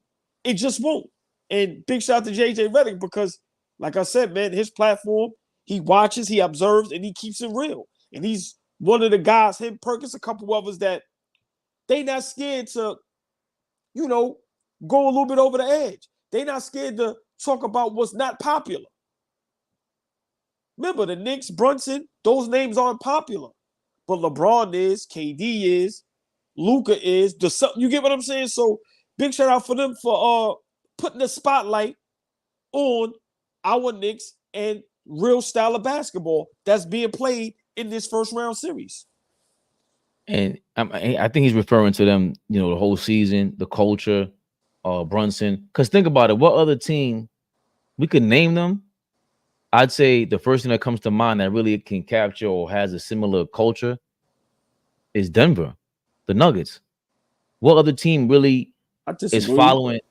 It just won't. And big shout out to JJ Redick, because, like I said, man, his platform, he watches, he observes, and he keeps it real. And he's one of the guys, him, Perkins, a couple of us, that they not scared to, you know, go a little bit over the edge. They not scared to talk about what's not popular. Remember, the Knicks, Brunson, those names aren't popular. But LeBron is, KD is, Luka is. You get what I'm saying? So big shout out for them for putting the spotlight on our Knicks and real style of basketball that's being played in this first round series. And I think he's referring to them, you know, the whole season, the culture, Brunson. Because think about it, what other team, we could name them. I'd say the first thing that comes to mind that really can capture or has a similar culture is Denver, the Nuggets. What other team really is following?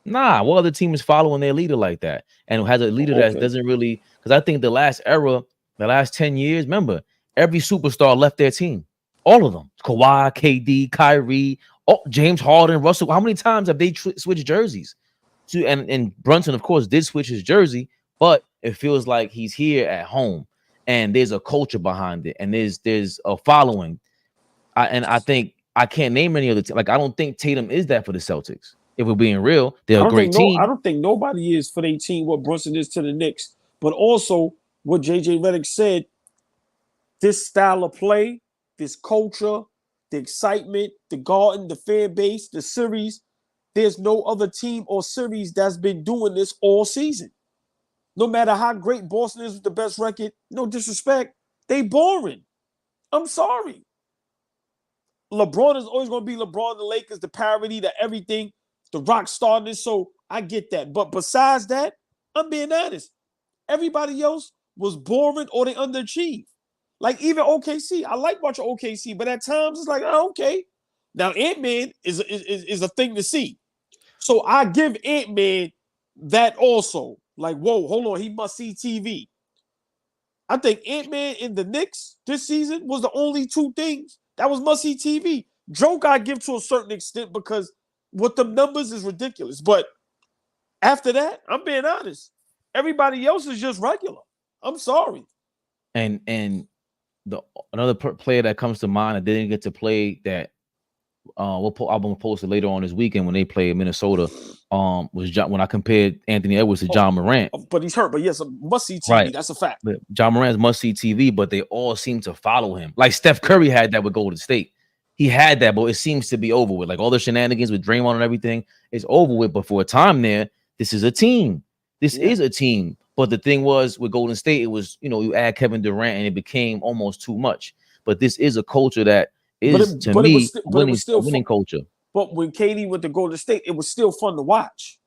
Nah, what other team is following their leader like that and has a leader that doesn't really? Because I think the last era, the last 10 years, remember, every superstar left their team. All of them. Kawhi, KD, Kyrie, James Harden, Russell. How many times have they switched jerseys? And Brunson, of course, did switch his jersey, but it feels like he's here at home. And there's a culture behind it. And there's a following. I think I can't name any other team. Like, I don't think Tatum is that for the Celtics. If we're being real, they're a great team. I don't think nobody is for their team what Brunson is to the Knicks. But also, what JJ Redick said, this style of play, this culture, the excitement, the garden, the fan base, the series, there's no other team or series that's been doing this all season. No matter how great Boston is with the best record, no disrespect, they boring. I'm sorry. LeBron is always going to be LeBron, the Lakers, the parody, the everything, the rock starness. So I get that. But besides that, I'm being honest. Everybody else was boring or they underachieved. Like even OKC, I like watching OKC, but at times it's like, oh, okay. Now Ant-Man is a thing to see. So I give Ant-Man that also. Like, whoa, hold on, he must see TV. I think Ant-Man and the Knicks this season was the only two things that was must-see TV. Joke I give to a certain extent because what the numbers is ridiculous. But after that, I'm being honest. Everybody else is just regular. I'm sorry. And the another player that comes to mind that didn't get to play that I'm gonna post it later on this weekend when they play Minnesota. Was John, when I compared Anthony Edwards to John Morant, but he's hurt. But yes, must see TV. Right. That's a fact. But John Morant's must see TV, but they all seem to follow him. Like Steph Curry had that with Golden State. He had that, but it seems to be over with. Like all the shenanigans with Draymond and everything is over with. But for a time there, this is a team. This is a team. But the thing was with Golden State, it was, you add Kevin Durant and it became almost too much. But this is a culture that is, to me, winning culture. But when KD went to Golden State, it was still fun to watch.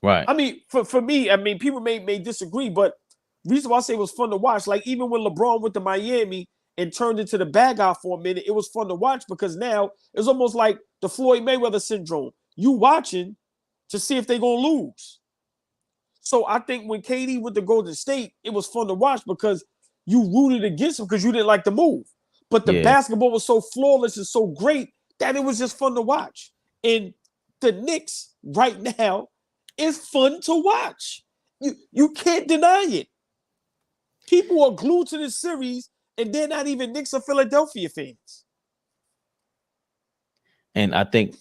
Right. I mean, for me, I mean, people may disagree, but the reason why I say it was fun to watch, like even when LeBron went to Miami and turned into the bad guy for a minute, it was fun to watch because now it's almost like the Floyd Mayweather syndrome. You watching to see if they're going to lose. So I think when KD went to Golden State, it was fun to watch because you rooted against him because you didn't like the move. But the basketball was so flawless and so great that it was just fun to watch. And the Knicks right now is fun to watch. You can't deny it. People are glued to this series, and they're not even Knicks or Philadelphia fans. And I think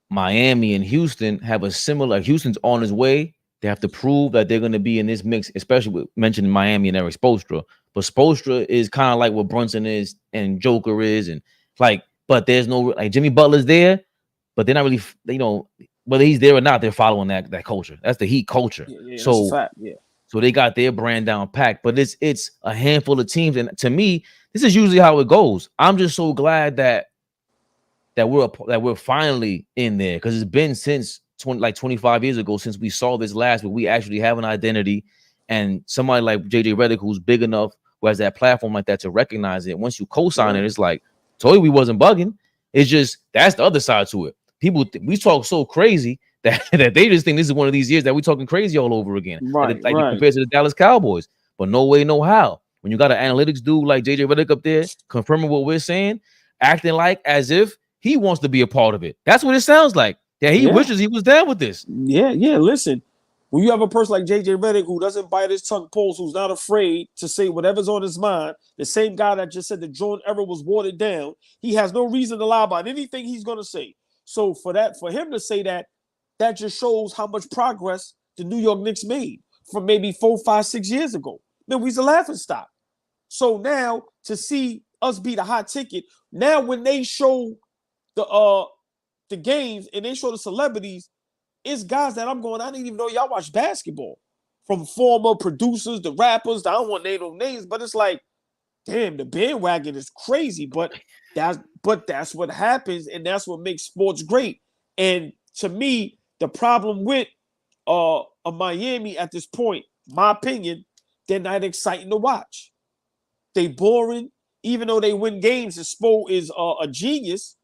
Miami and Houston have a similar. Houston's on his way. They have to prove that they're going to be in this mix, especially with mentioning Miami and Eric Spoelstra. But Spoelstra is kind of like what Brunson is and Joker is, and like, but there's no like Jimmy Butler's there, but they're not really, whether he's there or not, they're following that culture. That's the Heat culture. So, that's a fact. So they got their brand down packed. But it's a handful of teams, and to me, this is usually how it goes. I'm just so glad that we're finally in there because it's been since 25 years ago since we saw this last, but we actually have an identity. And somebody like JJ Redick, who's big enough, who has that platform like that to recognize it. Once you co-sign it, it's like, told you we wasn't bugging. It's just that's the other side to it. People we talk so crazy that they just think this is one of these years that we're talking crazy all over again. Like compared to the Dallas Cowboys. But no way, no how. When you got an analytics dude like JJ Redick up there confirming what we're saying, acting like as if he wants to be a part of it. That's what it sounds like. Yeah, he wishes he was down with this. Yeah. Listen, when you have a person like JJ Redick who doesn't bite his tongue post, who's not afraid to say whatever's on his mind, the same guy that just said the Jordan era was watered down, he has no reason to lie about anything he's going to say. So for him to say that just shows how much progress the New York Knicks made from maybe 4, 5, 6 years ago. Then we's a laughing stock. So now to see us be the hot ticket, now when they show the games and they show the celebrities, it's guys that I'm going, I didn't even know y'all watch basketball. From former producers, the rappers, I don't want to name no names, but it's like, damn, the bandwagon is crazy. But that's what happens, and that's what makes sports great. And to me, the problem with a Miami at this point, my opinion, they're not exciting to watch. They boring, even though they win games. And Spo is a genius.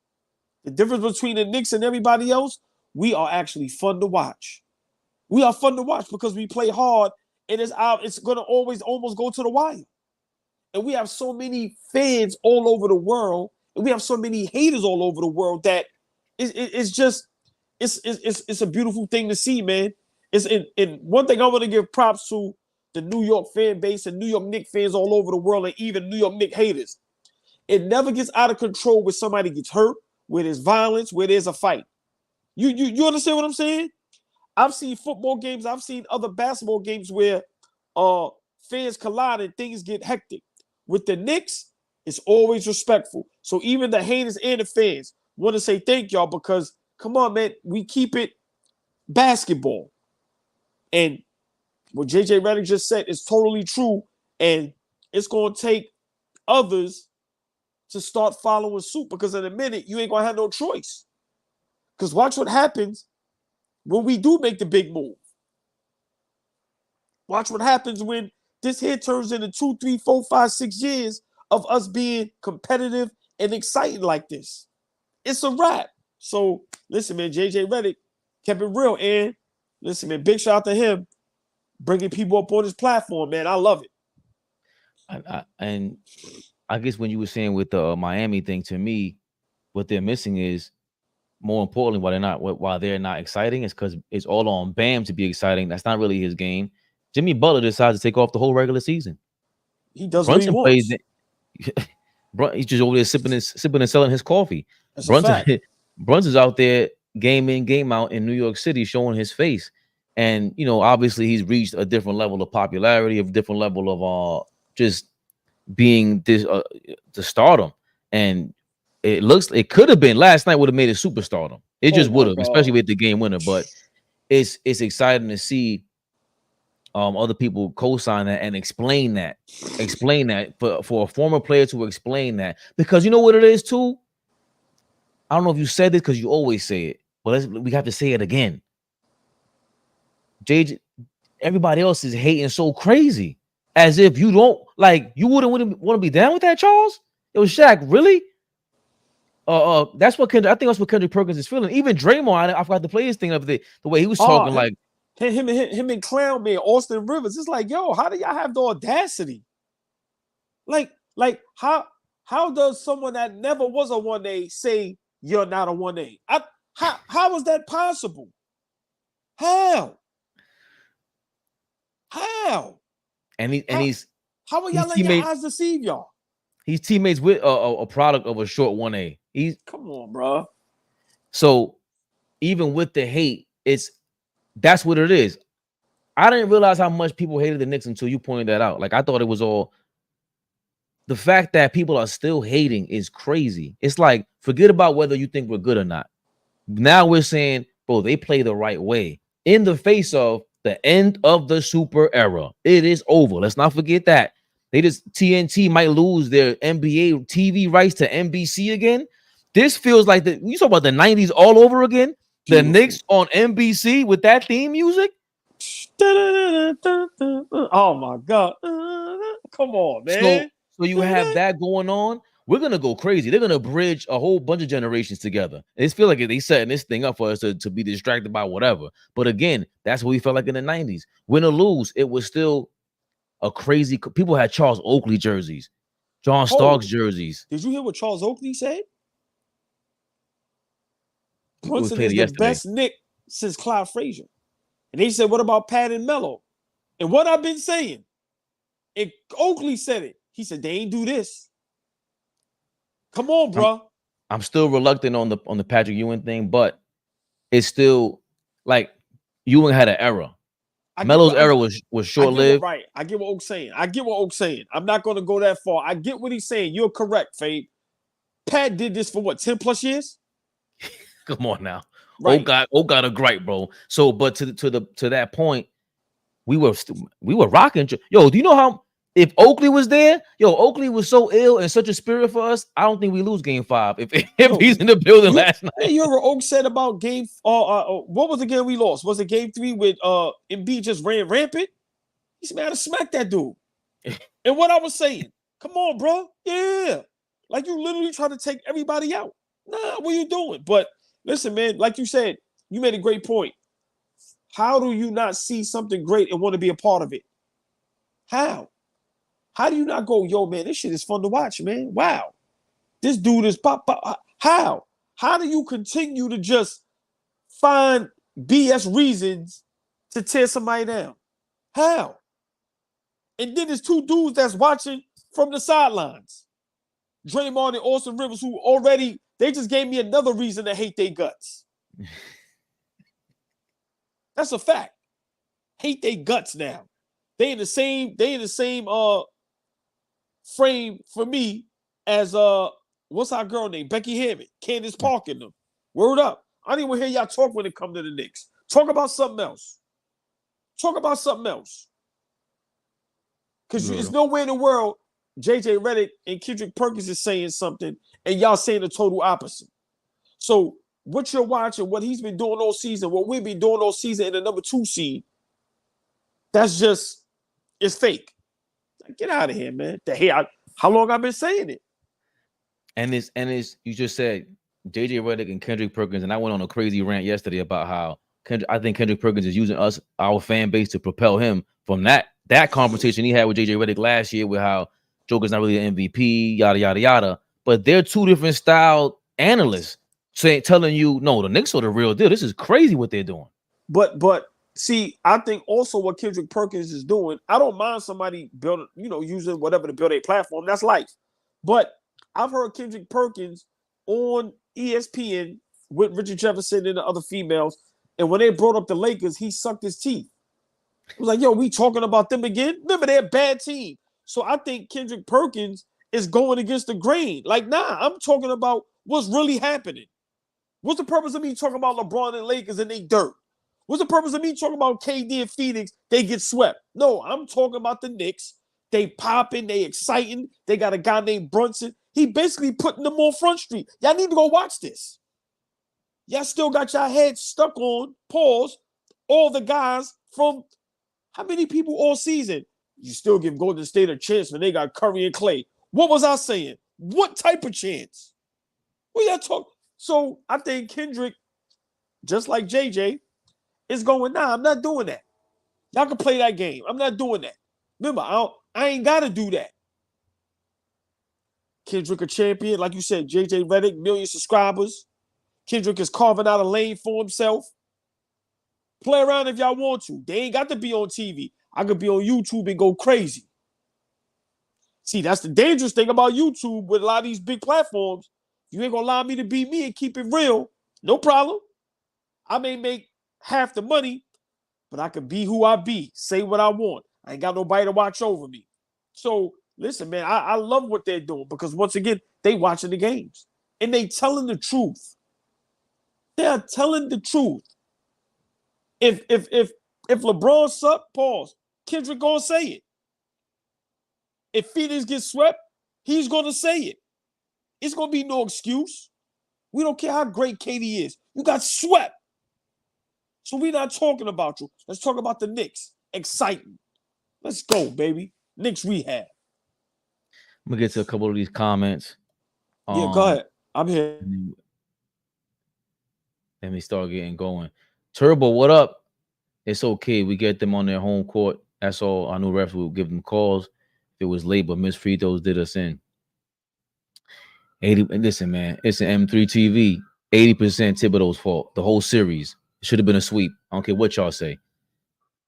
The difference between the Knicks and everybody else, we are actually fun to watch. We are fun to watch because we play hard, and it's going to always almost go to the wire. And we have so many fans all over the world, and we have so many haters all over the world that it's just a beautiful thing to see, man. And one thing I want to give props to the New York fan base and New York Knicks fans all over the world, and even New York Knicks haters. It never gets out of control where somebody gets hurt, where there's violence, where there's a fight. You understand what I'm saying? I've seen football games, I've seen other basketball games where fans collide and things get hectic. With the Knicks, it's always respectful. So even the haters and the fans want to say thank y'all because, come on, man, we keep it basketball. And what JJ Redick just said is totally true, and it's going to take others to start following suit because in a minute, you ain't going to have no choice. Because watch what happens when we do make the big move. Watch what happens when this here turns into 2, 3, 4, 5, 6 years of us being competitive and exciting like this. It's a wrap. So listen, man, JJ Redick kept it real, and listen, man, big shout out to him bringing people up on his platform, man. I love it. And I guess when you were saying with the Miami thing, to me, what they're missing is, more importantly, why they're not exciting is because it's all on Bam to be exciting. That's not really his game. Jimmy Butler decides to take off the whole regular season. He does Brunson what he wants. He's just over there sipping and selling his coffee. That's a fact. Brunson's out there game in, game out in New York City showing his face. And, you know, obviously he's reached a different level of popularity, a different level of just being the stardom. And it could have been last night would have made it superstardom. It just would have, especially with the game winner. But it's exciting to see other people co-sign that and explain that for a former player to explain that, because you know what it is too. I don't know if you said this because you always say it, but we have to say it again. JJ, everybody else is hating so crazy, as if you don't like, you wouldn't want to be down with that, Charles. It was Shaq, really. That's what I think that's what Kendrick Perkins is feeling. Even Draymond, I forgot to play his thing of the way he was talking, like him and Clown Man, Austin Rivers. It's like, yo, how do y'all have the audacity? Like how does someone that never was a 1A say you're not a 1A? How is that possible? How? How are y'all letting your eyes deceive y'all? He's teammates with a product of a short 1A. Come on, bro. So even with the hate, that's what it is. I didn't realize how much people hated the Knicks until you pointed that out. Like, I thought it was all the fact that people are still hating is crazy. It's like, forget about whether you think we're good or not. Now we're saying, bro, they play the right way in the face of the end of the super era. It is over. Let's not forget that. TNT might lose their NBA TV rights to NBC again. This feels like you talk about the 90s all over again. The Knicks on NBC with that theme music. Oh my God. Come on, man. So you have that going on. We're gonna go crazy. They're gonna bridge a whole bunch of generations together. It's feel like they setting this thing up for us to be distracted by whatever. But again, that's what we felt like in the 90s. Win or lose, it was still a crazy. People had Charles Oakley jerseys, John Starks jerseys. Did you hear what Charles Oakley said? Brunson is the best Knick since Clyde Frazier. And they said, what about Pat and Melo? And what I've been saying, and Oakley said it. He said, they ain't do this. Come on, bro. I'm still reluctant on the Patrick Ewing thing, but it's still like Ewing had an era. Melo's era was short-lived. Right. I get what Oak's saying. I'm not going to go that far. I get what he's saying. You're correct, Fabe. Pat did this for what, 10 plus years? Come on now. Right. Oak got a gripe, bro. So, but to that point, we were rocking. Yo, do you know how if Oakley was there? Yo, Oakley was so ill and such a spirit for us. I don't think we lose game 5 if he's in the building last night. You heard what Oak said about game? What was the game we lost? Was it game 3 with Embiid just ran rampant? He said, man, I smack that dude. And what I was saying, come on, bro. Yeah. Like you literally trying to take everybody out. Nah, what are you doing? But listen, man, like you said, you made a great point. How do you not see something great and want to be a part of it? How? How do you not go, yo, man, this shit is fun to watch, man. Wow. This dude is pop. How? How do you continue to just find BS reasons to tear somebody down? How? And then there's 2 dudes that's watching from the sidelines. Draymond and Austin Rivers, who already, they just gave me another reason to hate their guts. That's a fact. Hate their guts now. They in the same frame for me as what's our girl name? Becky Hammond, Candace Parker and them. Word up. I don't even hear y'all talk when it come to the Knicks. Talk about something else. Because there's nowhere in the world JJ Redick and Kendrick Perkins is saying something and y'all saying the total opposite. So what you're watching, what he's been doing all season, what we've been doing all season in the number 2 seed, it's fake. Get out of here, man. How long I've been saying it? And it's you just said JJ Redick and Kendrick Perkins, and I went on a crazy rant yesterday about how I think Kendrick Perkins is using us, our fan base, to propel him from that conversation he had with JJ Redick last year with how Joker's not really an MVP, yada yada yada. But they're two different style analysts telling you, no, the Knicks are the real deal. This is crazy what they're doing. But see, I think also what Kendrick Perkins is doing, I don't mind somebody building, using whatever to build a platform. That's life. But I've heard Kendrick Perkins on ESPN with Richard Jefferson and the other females, and when they brought up the Lakers, he sucked his teeth. He was like, yo, we talking about them again? Remember, they're a bad team. So I think Kendrick Perkins is going against the grain. Like, nah, I'm talking about what's really happening. What's the purpose of me talking about LeBron and Lakers and they dirt? What's the purpose of me talking about KD and Phoenix? They get swept. No, I'm talking about the Knicks. They popping, they exciting. They got a guy named Brunson. He basically putting them on Front Street. Y'all need to go watch this. Y'all still got your heads stuck on, pause, all the guys from how many people all season? You still give Golden State a chance when they got Curry and Clay. What was I saying? What type of chance? What y'all talk? So I think Kendrick, just like JJ, is going, nah, I'm not doing that. Y'all can play that game. I'm not doing that. Remember, I ain't got to do that. Kendrick a champion. Like you said, JJ Redick, million subscribers. Kendrick is carving out a lane for himself. Play around if y'all want to. They ain't got to be on TV. I could be on YouTube and go crazy. See, that's the dangerous thing about YouTube with a lot of these big platforms. You ain't going to allow me to be me and keep it real. No problem. I may make half the money, but I can be who I be. Say what I want. I ain't got nobody to watch over me. So, listen, man, I love what they're doing because, once again, they watching the games. And they telling the truth. They are telling the truth. If LeBron sucked, pause, Kendrick gonna say it. If Phoenix gets swept, he's gonna say it. It's gonna be no excuse. We don't care how great KD is. You got swept. So we're not talking about you. Let's talk about the Knicks. Exciting. Let's go, baby. Knicks Rehab. I'm gonna get to a couple of these comments. Yeah, go ahead. I'm here. Let me start getting going. Turbo, what up? It's okay. We get them on their home court. That's all. I knew refs would give them calls. If it was late, but missed free throws did us in. 80. Listen, man, it's an M3 TV. 80% Thibodeau's fault. The whole series. It should have been a sweep. I don't care what y'all say.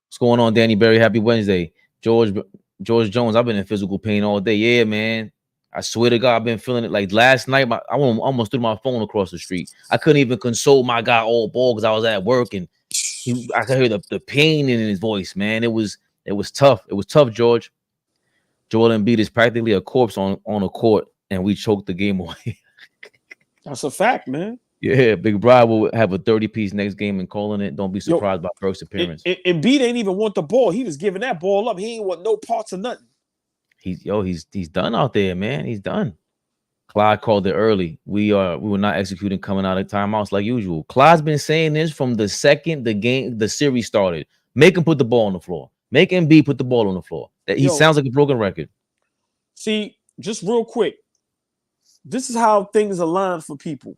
What's going on, Danny Berry? Happy Wednesday. George Jones, I've been in physical pain all day. Yeah, man. I swear to God, I've been feeling it. Like last night, I almost threw my phone across the street. I couldn't even console my guy AllBall because I was at work and I could hear the pain in his voice, man. It was tough. It was tough, George. Joel Embiid is practically a corpse on a court, and we choked the game away. That's a fact, man. Yeah, Big Bride will have a 30-piece next game and calling it. Don't be surprised by Burks' appearance. Embiid ain't even want the ball. He was giving that ball up. He ain't want no parts of nothing. He's done out there, man. He's done. Clyde called it early. We were not executing coming out of timeouts like usual. Clyde's been saying this from the second the series started. Make him put the ball on the floor. Make Embiid put the ball on the floor. He sounds like a broken record. See, just real quick, this is how things align for people.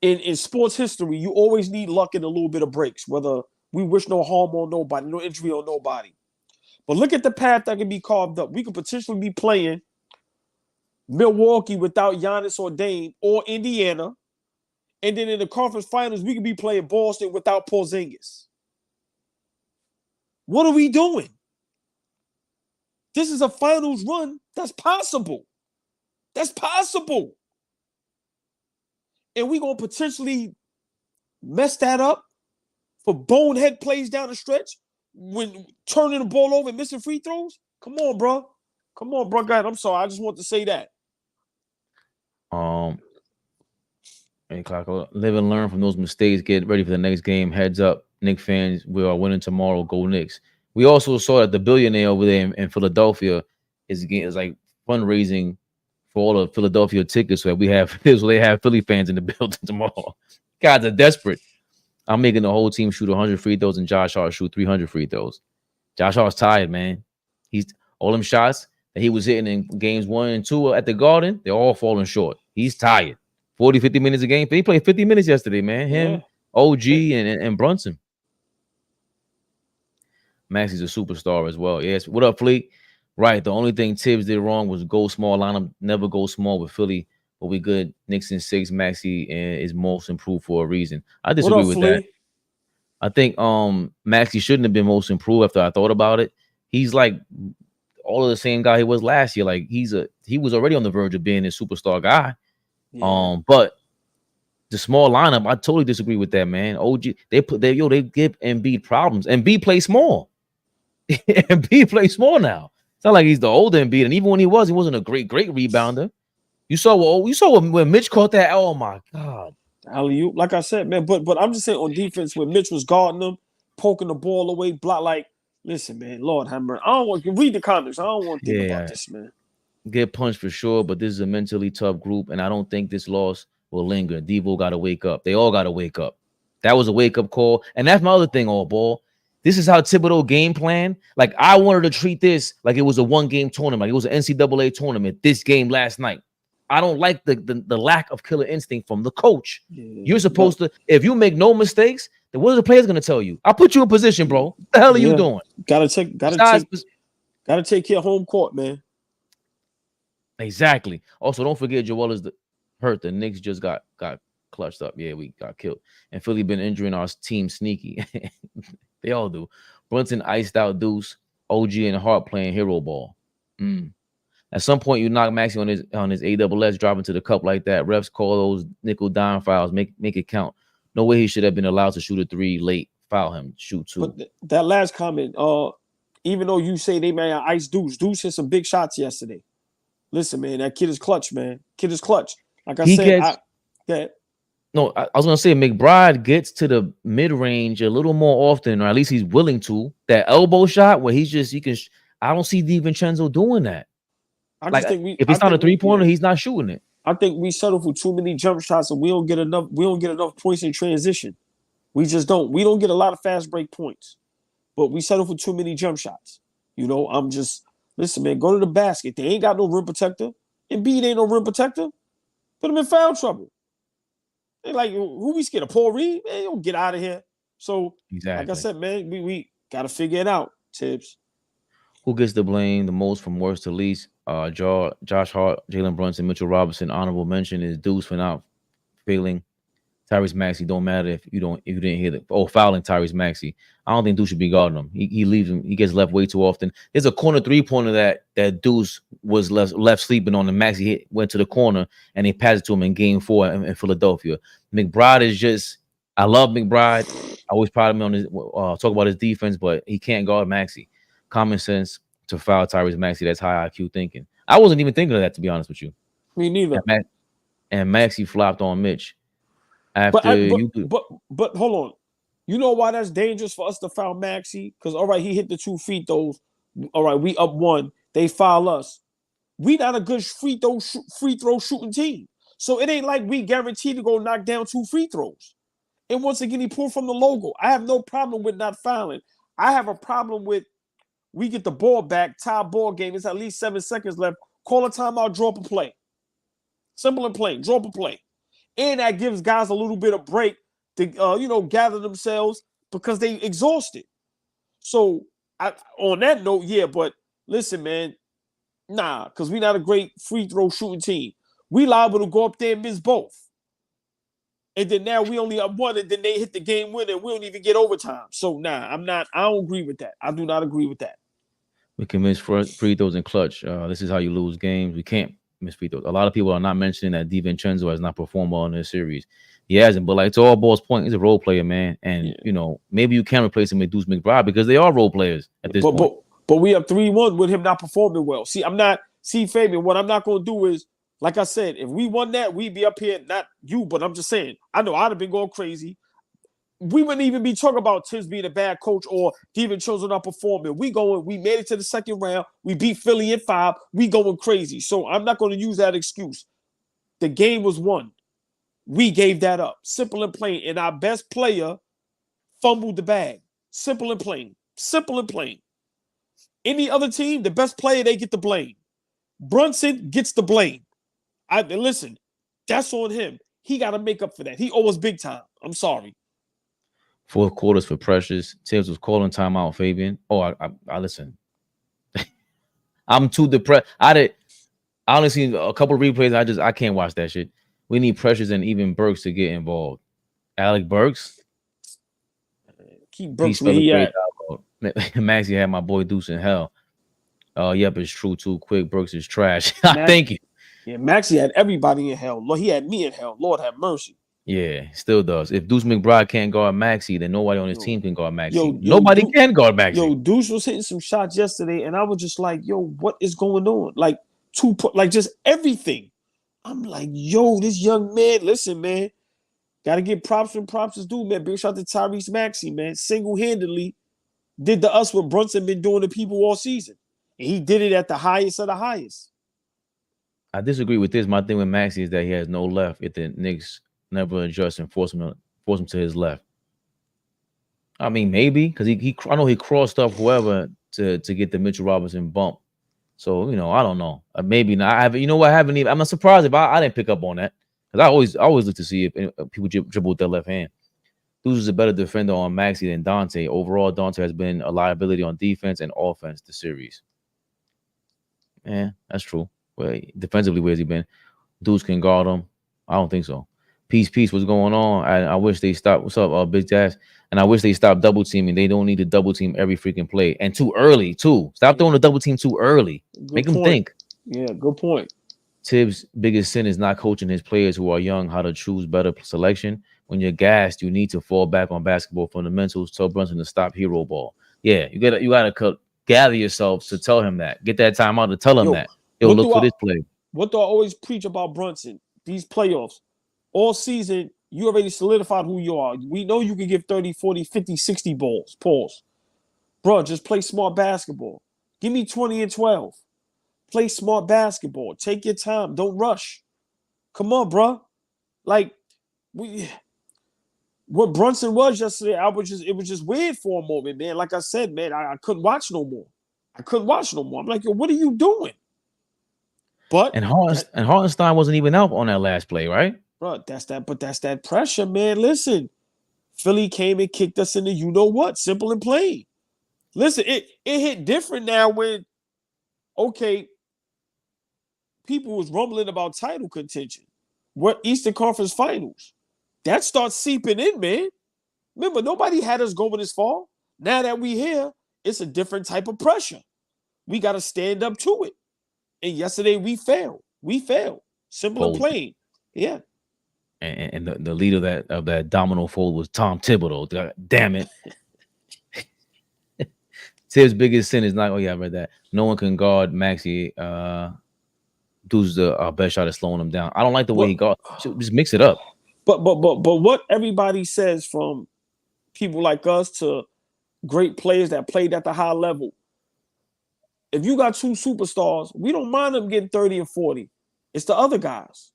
In sports history, you always need luck and a little bit of breaks, whether we wish no harm on nobody, no injury on nobody. But look at the path that can be carved up. We could potentially be playing Milwaukee without Giannis or Dame, or Indiana. And then in the conference finals, we could be playing Boston without Porzingis. What are we doing? This is a finals run that's possible. That's possible. And we're going to potentially mess that up for bonehead plays down the stretch when turning the ball over and missing free throws? Come on, bro. Come on, bro. God, I'm sorry. I just want to say that. Live and learn from those mistakes. Get ready for the next game. Heads up, Knicks fans. We are winning tomorrow. Go Knicks. We also saw that the billionaire over there in Philadelphia is like fundraising for all the Philadelphia tickets. So they have Philly fans in the building tomorrow. Guys are desperate. I'm making the whole team shoot 100 free throws and Josh Hart shoot 300 free throws. Josh Hart's tired, man. All them shots that he was hitting in games 1 and 2 at the Garden, they're all falling short. He's tired. 40, 50 minutes a game. He played 50 minutes yesterday, man. Him, OG, and Brunson. Maxey's a superstar as well. Yes. What up, Fleet? Right. The only thing Tibbs did wrong was go small lineup. Never go small with Philly. But we good. Knicks in 6. Maxey is most improved for a reason. I disagree with that. I think Maxey shouldn't have been most improved after I thought about it. He's like all of the same guy he was last year. Like he was already on the verge of being a superstar guy. Yeah. But the small lineup, I totally disagree with that, man. OG, they give Embiid problems. Embiid plays small. Embiid plays small now. It's not like he's the older Embiid, and even when he wasn't a great rebounder. You saw when Mitch caught that. Oh my God. Alley-oop, like I said, man. But I'm just saying on defense when Mitch was guarding them, poking the ball away, block. Like, listen, man, Lord have mercy. I don't want to read the comments. I don't want to think about this, man. Get punched for sure, but this is a mentally tough group, and I don't think this loss will linger. Devo got to wake up. They all got to wake up. That was a wake-up call, and that's my other thing, AllBall. This is how Thibodeau game plan. Like, I wanted to treat this like it was a one-game tournament. Like it was an NCAA tournament. This game last night. I don't like the lack of killer instinct from the coach. You're supposed to, if you make no mistakes, then what are the players going to tell you? I'll put you in position, bro. What the hell are you doing? Gotta take care of home court, man. Exactly. Also, don't forget Joel is hurt. The Knicks just got clutched up. Yeah, we got killed. And Philly been injuring our team sneaky. They all do. Brunson iced out Deuce, OG and Hart playing hero ball. At some point, you knock Maxey on his AWS driving to the cup like that. Refs call those nickel dime fouls. Make it count. No way he should have been allowed to shoot a 3 late. Foul him. Shoot 2. But that last comment, even though you say they may ice Deuce hit some big shots yesterday. Listen, man, that kid is clutch, man. Kid is clutch. Like I said, no, I was gonna say McBride gets to the mid range a little more often, or at least he's willing to. That elbow shot where he can. I don't see DiVincenzo doing that. If it's not a 3-pointer, he's not shooting it. I think we settle for too many jump shots, and we don't get enough points in transition. We just don't. We don't get a lot of fast break points, but we settle for too many jump shots. You know, listen, man. Go to the basket. They ain't got no rim protector. Embiid ain't no rim protector. Put him in foul trouble. They like who we scared of? Paul Reed? Man, don't get out of here. So, like I said, man, we got to figure it out. Tibbs. Who gets the blame the most from worst to least? Josh Hart, Jalen Brunson, Mitchell Robinson. Honorable mention is Deuce for not failing. Tyrese Maxey, don't matter if you didn't hear it. Fouling Tyrese Maxey. I don't think Deuce should be guarding him. He leaves him. He gets left way too often. There's a corner 3-pointer that Deuce was left sleeping on, and Maxey went to the corner and they passed it to him in Game 4 in Philadelphia. McBride is just. I love McBride. I always proud of him on his talk about his defense, but he can't guard Maxey. Common sense to foul Tyrese Maxey. That's high IQ thinking. I wasn't even thinking of that, to be honest with you. Me neither. And Maxey flopped on Mitch. But hold on. You know why that's dangerous for us to foul Maxey? Because all right, he hit the 2 free throws. All right, we up 1. They foul us. We not a good free throw shooting team. So it ain't like we guaranteed to go knock down 2 free throws. And once again, he pulled from the logo. I have no problem with not fouling. I have a problem with we get the ball back, tie ball game. It's at least 7 seconds left. Call a timeout, draw up a play. Simple and plain, draw up a play. And that gives guys a little bit of break to, gather themselves because they exhausted. So on that note, but listen, man, because we're not a great free throw shooting team. We liable to go up there and miss both. And then now we only up 1, and then they hit the game winner, and we don't even get overtime. So I don't agree with that. I do not agree with that. We can miss free throws in clutch. This is how you lose games. We can't miss free throws. A lot of people are not mentioning that DiVincenzo has not performed well in this series. He hasn't, but like to AllBall's point, he's a role player, man. And maybe you can replace him with Deuce McBride because they are role players at this point. But we have 3-1 with him not performing well. Fabian, what I'm not going to do is, like I said, if we won that, we'd be up here, not you, but I'm just saying, I know I'd have been going crazy. We wouldn't even be talking about Tibbs being a bad coach or DiVincenzo not performing. We made it to the second round. We beat Philly in 5. We going crazy. So I'm not going to use that excuse. The game was won. We gave that up. Simple and plain. And our best player fumbled the bag. Simple and plain. Simple and plain. Any other team, the best player, they get the blame. Brunson gets the blame. Listen, that's on him. He got to make up for that. He owes big time. I'm sorry. Fourth quarters for Precious. Tibbs was calling timeout, Fabian. Oh, I listen. I'm too depressed. I only seen a couple of replays. I can't watch that shit. We need Precious and even Burks to get involved. Alec Burks. Keep Burks where he at. Maxie had my boy Deuce in hell. Yep, it's true too. Quick, Burks is trash. Thank you. Yeah, Maxie had everybody in hell. Lord, he had me in hell. Lord have mercy. Yeah, still does. If Deuce McBride can't guard Maxie, then nobody on his team can guard Maxie. Nobody can guard Maxie. Yo, Deuce was hitting some shots yesterday, and I was just like, yo, what is going on? Like just everything. I'm like, yo, this young man, listen, man. Gotta give props when props is due, man. Big shout to Tyrese Maxey, man. Single-handedly did to us what Brunson been doing to people all season. And he did it at the highest of the highest. I disagree with this. My thing with Maxey is that he has no left if the Knicks never adjust and force him to his left. I mean, maybe because I know he crossed up whoever to get the Mitchell Robinson bump. So I don't know. Maybe not. I haven't. You know what? I haven't even. I'm not surprised if I didn't pick up on that because I always look to see if people dribble with their left hand. Deuce is a better defender on Maxey than Dante. Overall, Dante has been a liability on defense and offense this series. Yeah, that's true. Well, defensively, where's he been? Deuce can guard him. I don't think so. Peace, what's going on? I wish they stopped. What's up, Big Jazz? And I wish they stopped double teaming. They don't need to double team every freaking play. And too early, too. Stop throwing the double team too early. Make them think. Yeah, good point. Tibbs' biggest sin is not coaching his players who are young how to choose better selection. When you're gassed, you need to fall back on basketball fundamentals. Tell Brunson to stop hero ball. Yeah, you gotta gather yourself to tell him that. Get that time out to tell him that. Yo, look for this play. What do I always preach about Brunson? These playoffs. All season, you already solidified who you are. We know you can give 30, 40, 50, 60 balls. Pause. Bro, just play smart basketball. Give me 20 and 12. Play smart basketball. Take your time. Don't rush. Come on, bro. Like, what Brunson was yesterday, it was just weird for a moment, man. Like I said, man, I couldn't watch no more. I'm like, yo, what are you doing? But Hartenstein wasn't even out on that last play, right? Bro, that's that pressure, man. Listen, Philly came and kicked us in the you-know-what, simple and plain. Listen, it hit different now when, okay, people was rumbling about title contention. What Eastern Conference Finals? That starts seeping in, man. Remember, nobody had us going this far. Now that we here, it's a different type of pressure. We got to stand up to it. And yesterday we failed. Simple and plain. Yeah. And the leader of that domino fold was Tom Thibodeau. God damn it. Tibbs' biggest sin is not. Oh yeah, I read that. No one can guard Maxey. Deuce's the best shot at slowing him down. I don't like the way he guards. Just mix it up. But what everybody says, from people like us to great players that played at the high level, if you got two superstars, we don't mind them getting 30 and 40. It's the other guys.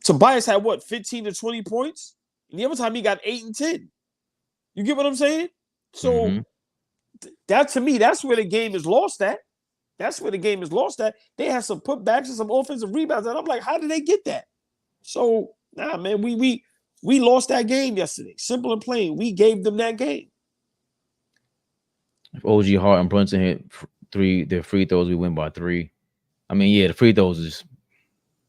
Tobias had what, 15 to 20 points? And the other time he got 8 and 10. You get what I'm saying? So that, to me, that's where the game is lost at. They had some putbacks and some offensive rebounds, and I'm like, how did they get that? So, nah, man, we lost that game yesterday. Simple and plain. We gave them that game. If OG Hart and Brunson hit their free throws, we win by 3. I mean, yeah, the free throws is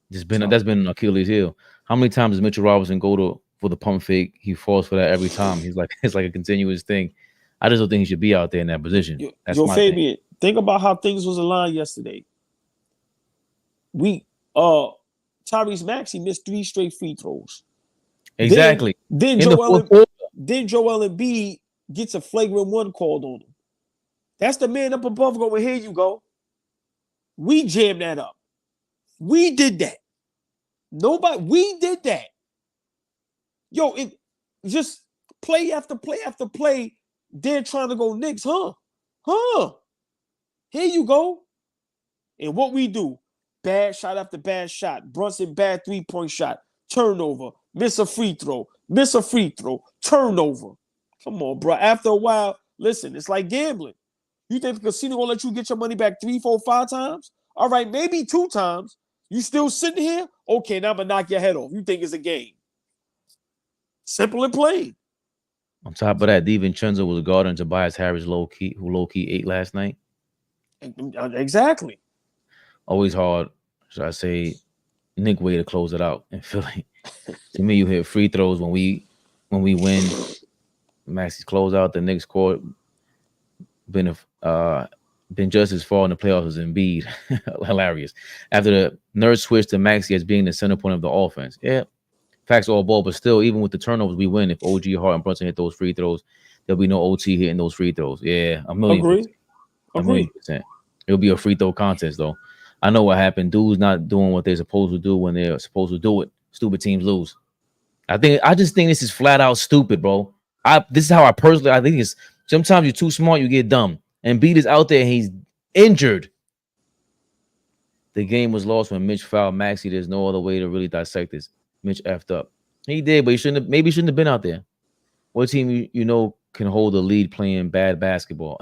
that's been an Achilles heel. How many times does Mitchell Robinson go for the pump fake? He falls for that every time. It's like a continuous thing. I just don't think he should be out there in that position. Yo, Fabian, think about how things was aligned yesterday. Tyrese Maxey missed 3 straight free throws. Exactly. Then Joel Embiid gets a flagrant 1 called on him. That's the man up above going, here you go. We jammed that up. We did that. We did that. Yo, it just play after play after play. They're trying to go Knicks, huh? Here you go. And what we do, bad shot after bad shot. Brunson, bad 3-point shot. Turnover. Miss a free throw. Turnover. Come on, bro. After a while, Listen, it's like gambling. You think the casino gonna let you get your money back 3, 4, 5 times? All right, maybe 2 times. You still sitting here? Okay, now I'm gonna knock your head off. You think it's a game? Simple and plain. On top of that, DiVincenzo was guarding Tobias Harris who low key ate last night. Exactly. Always hard, should I say, Nick way to close it out in Philly. To me, you hit free throws when we win. Maxi's closeout, the Knicks court been just as far in the playoffs as Embiid. Hilarious. After the nerd switch to Maxi as being the center point of the offense. Yeah, facts all ball, but still, even with the turnovers, we win. If OG, Hart, and Brunson hit those free throws, there'll be no OT hitting those free throws. Yeah, a million %. It'll be a free throw contest, though. I know what happened. Dudes not doing what they're supposed to do when they're supposed to do it. Stupid teams lose. I just think this is flat out stupid, bro. This is how I think it's sometimes you're too smart, you get dumb. And Embiid is out there and he's injured. The game was lost when Mitch fouled Maxey. There's no other way to really dissect this. Mitch effed up. He did, but he shouldn't have been out there. What team you know can hold a lead playing bad basketball?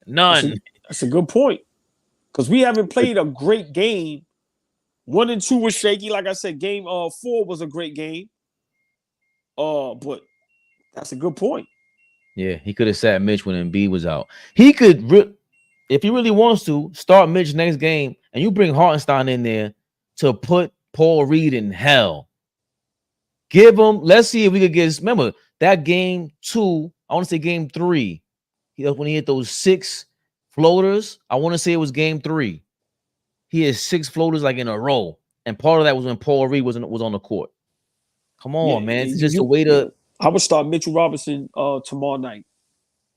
None. That's a good point. Because we haven't played a great game. 1 and 2 was shaky. Like I said, game 4 was a great game. But that's a good point. Yeah, he could have sat Mitch when Embiid was out. He could, if he really wants to, start Mitch next game, and you bring Hartenstein in there to put Paul Reed in hell. Give him. Let's see if we could get. Remember that game 2. I want to say game 3. When he hit those 6 floaters. I want to say it was game 3. He had 6 floaters like in a row, and part of that was when Paul Reed was on the court. Come on, man. It's just a way to. I would start Mitchell Robinson tomorrow night.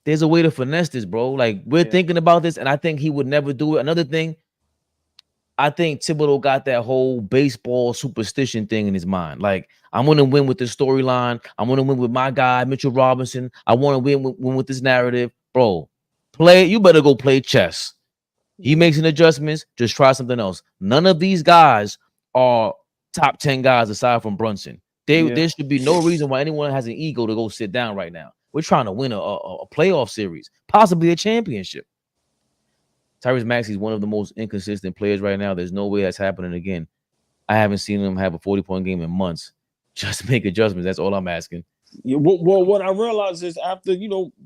There's a way to finesse this, bro. Like, we're thinking about this, and I think he would never do it. Another thing, I think Thibodeau got that whole baseball superstition thing in his mind. Like, I'm going to win with this storyline. I'm going to win with my guy, Mitchell Robinson. I want to win with this narrative. Bro, you better go play chess. He makes an adjustments. Just try something else. None of these guys are top 10 guys aside from Brunson. There should be no reason why anyone has an ego to go sit down right now. We're trying to win a playoff series, possibly a championship. Tyrese Maxey's one of the most inconsistent players right now. There's no way that's happening again. I haven't seen him have a 40-point game in months. Just make adjustments. That's all I'm asking. Yeah, well, what I realize is after,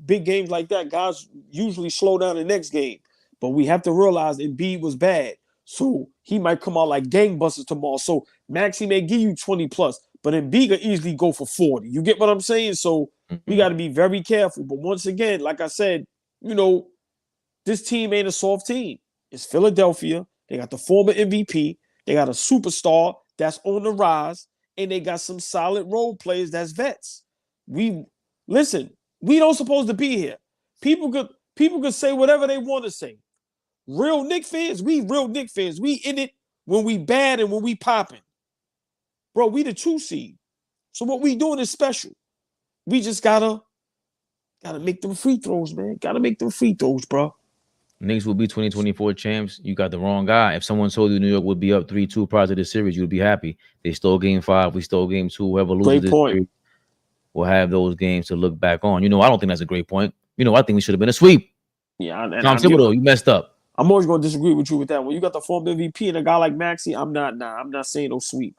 big games like that, guys usually slow down the next game. But we have to realize Embiid was bad. So he might come out like gangbusters tomorrow. So Maxey may give you 20 plus. But Embiid can easily go for 40. You get what I'm saying? So we got to be very careful. But once again, like I said, this team ain't a soft team. It's Philadelphia. They got the former MVP. They got a superstar that's on the rise. And they got some solid role players that's vets. We don't supposed to be here. People could say whatever they want to say. Real Knicks fans, we real Knicks fans. We in it when we bad and when we popping. Bro, we the 2 seed. So what we doing is special. We just gotta make them free throws, man. Gotta make them free throws, bro. Knicks will be 2024 champs. You got the wrong guy. If someone told you New York would be up 3-2 prior to the series, you'd be happy. They stole game 5. We stole game 2. Whoever loses this series will have those games to look back on. I don't think that's a great point. I think we should have been a sweep. Yeah, Tom Thibodeau, you messed up. I'm always gonna disagree with you with that. When you got the former MVP and a guy like Maxey, I'm not saying no sweep.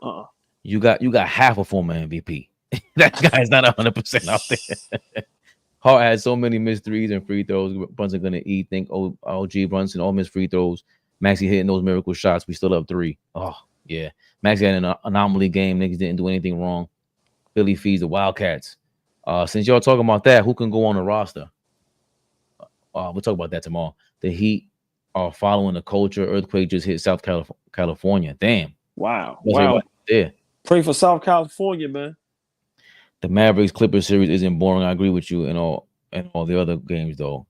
You got half a former MVP. That guy's not 100% out there. Hart had so many missed threes and free throws. Brunson gonna eat. Think OG Brunson, all missed free throws. Maxey hitting those miracle shots. We still up 3. Oh yeah, Maxey had an anomaly game. Niggas didn't do anything wrong. Philly feeds the Wildcats. Since y'all talking about that, who can go on the roster? We'll talk about that tomorrow. The Heat are following the culture. Earthquake just hit South California. Damn. Wow. Yeah. Pray for South California, man. The Mavericks Clippers series isn't boring. I agree with you in all the other games though.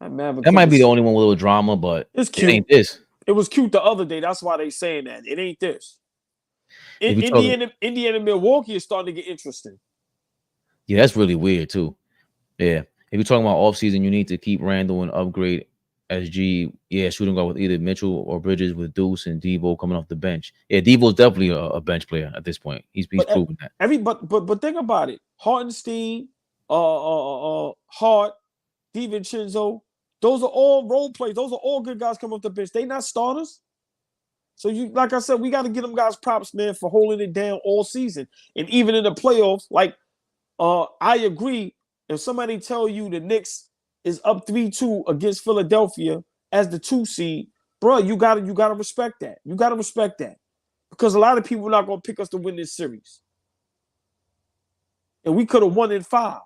That might be the only one with a little drama, but it's cute. It ain't this. It was cute the other day. That's why they saying that. It ain't this. Indiana, Milwaukee is starting to get interesting. Yeah, that's really weird too. Yeah. If you're talking about offseason, you need to keep Randall and upgrade SG. Yeah, shooting guard with either Mitchell or Bridges with Deuce and Devo coming off the bench. Yeah, Devo's definitely a bench player at this point. He's proven that. But think about it. Hartenstein, Hart, DiVincenzo. Those are all role plays. Those are all good guys coming off the bench. They not starters. So like I said, we got to give them guys props, man, for holding it down all season. And even in the playoffs, like I agree. If somebody tell you the Knicks is up 3-2 against Philadelphia as the 2 seed, bro, you gotta respect that. You gotta respect that. Because a lot of people are not gonna pick us to win this series. And we could have won in 5.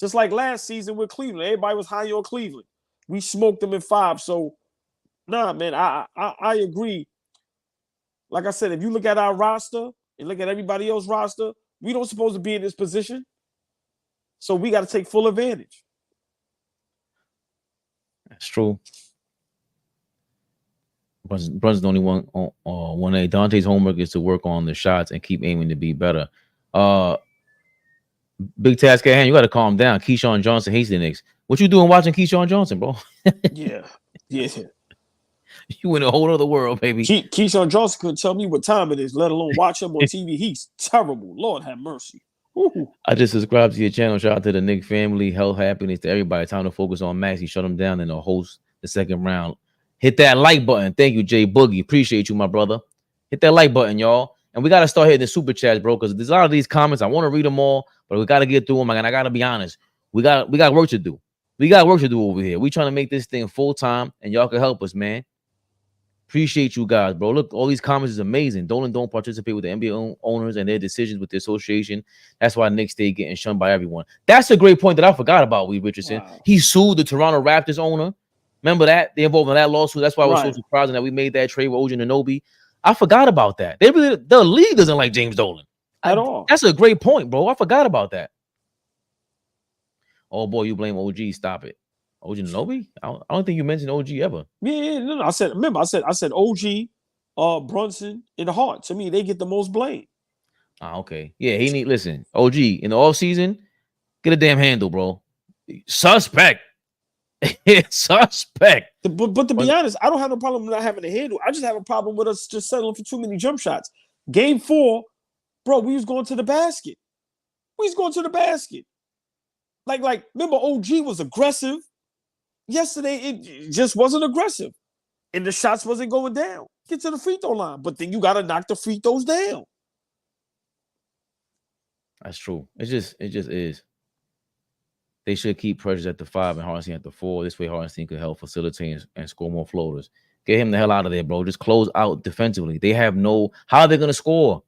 Just like last season with Cleveland. Everybody was high on Cleveland. We smoked them in 5. So nah, man, I agree. Like I said, if you look at our roster and look at everybody else's roster, we don't supposed to be in this position. So we got to take full advantage. That's true. Brunson's the only one on 1A. Dante's homework is to work on the shots and keep aiming to be better. Big task at hand. You got to calm down. Keyshawn Johnson hates the Knicks. What you doing watching Keyshawn Johnson, bro? Yeah. You in a whole other world, baby. Keyshawn Johnson couldn't tell me what time it is, let alone watch him on TV. He's terrible. Lord have mercy. Ooh. I just subscribed to your channel. Shout out to the Nick family. Health, happiness to everybody. Time to focus on Max. He shut him down and to host the second round. Hit that like button. Thank you, Jay Boogie. Appreciate you, my brother. Hit that like button, y'all. And we got to start hitting the super chats, bro, because there's a lot of these comments. I want to read them all, but we got to get through them. And I got to be honest. We got work to do. We got work to do over here. We trying to make this thing full time, and y'all can help us, man. Appreciate you guys, bro. Look, all these comments is amazing. Dolan don't participate with the NBA owners and their decisions with the association. That's why Knicks stay getting shunned by everyone. That's a great point that I forgot about, Lee Richardson. Wow. He sued the Toronto Raptors owner. Remember that? They involved in that lawsuit. That's why it was so surprising that we made that trade with OG Anunoby. I forgot about that. The league doesn't like James Dolan at all. That's a great point, bro. I forgot about that. Oh, boy, you blame OG. Stop it. OG Anunoby? I don't think you mentioned OG ever. Yeah, no. I said OG, Brunson, and Hart. To me, they get the most blame. Okay. Yeah, listen, OG, in the offseason, get a damn handle, bro. Suspect. Suspect. But to be honest, I don't have no problem with not having a handle. I just have a problem with us just settling for too many jump shots. Game 4, bro, we was going to the basket. Like, remember, OG was aggressive. Yesterday, it just wasn't aggressive. And the shots wasn't going down. Get to the free throw line. But then you got to knock the free throws down. That's true. It just is. They should keep Precious at the 5 and Hartenstein at the 4. This way, Hartenstein could help facilitate and score more floaters. Get him the hell out of there, bro. Just close out defensively. They have how are they going to score?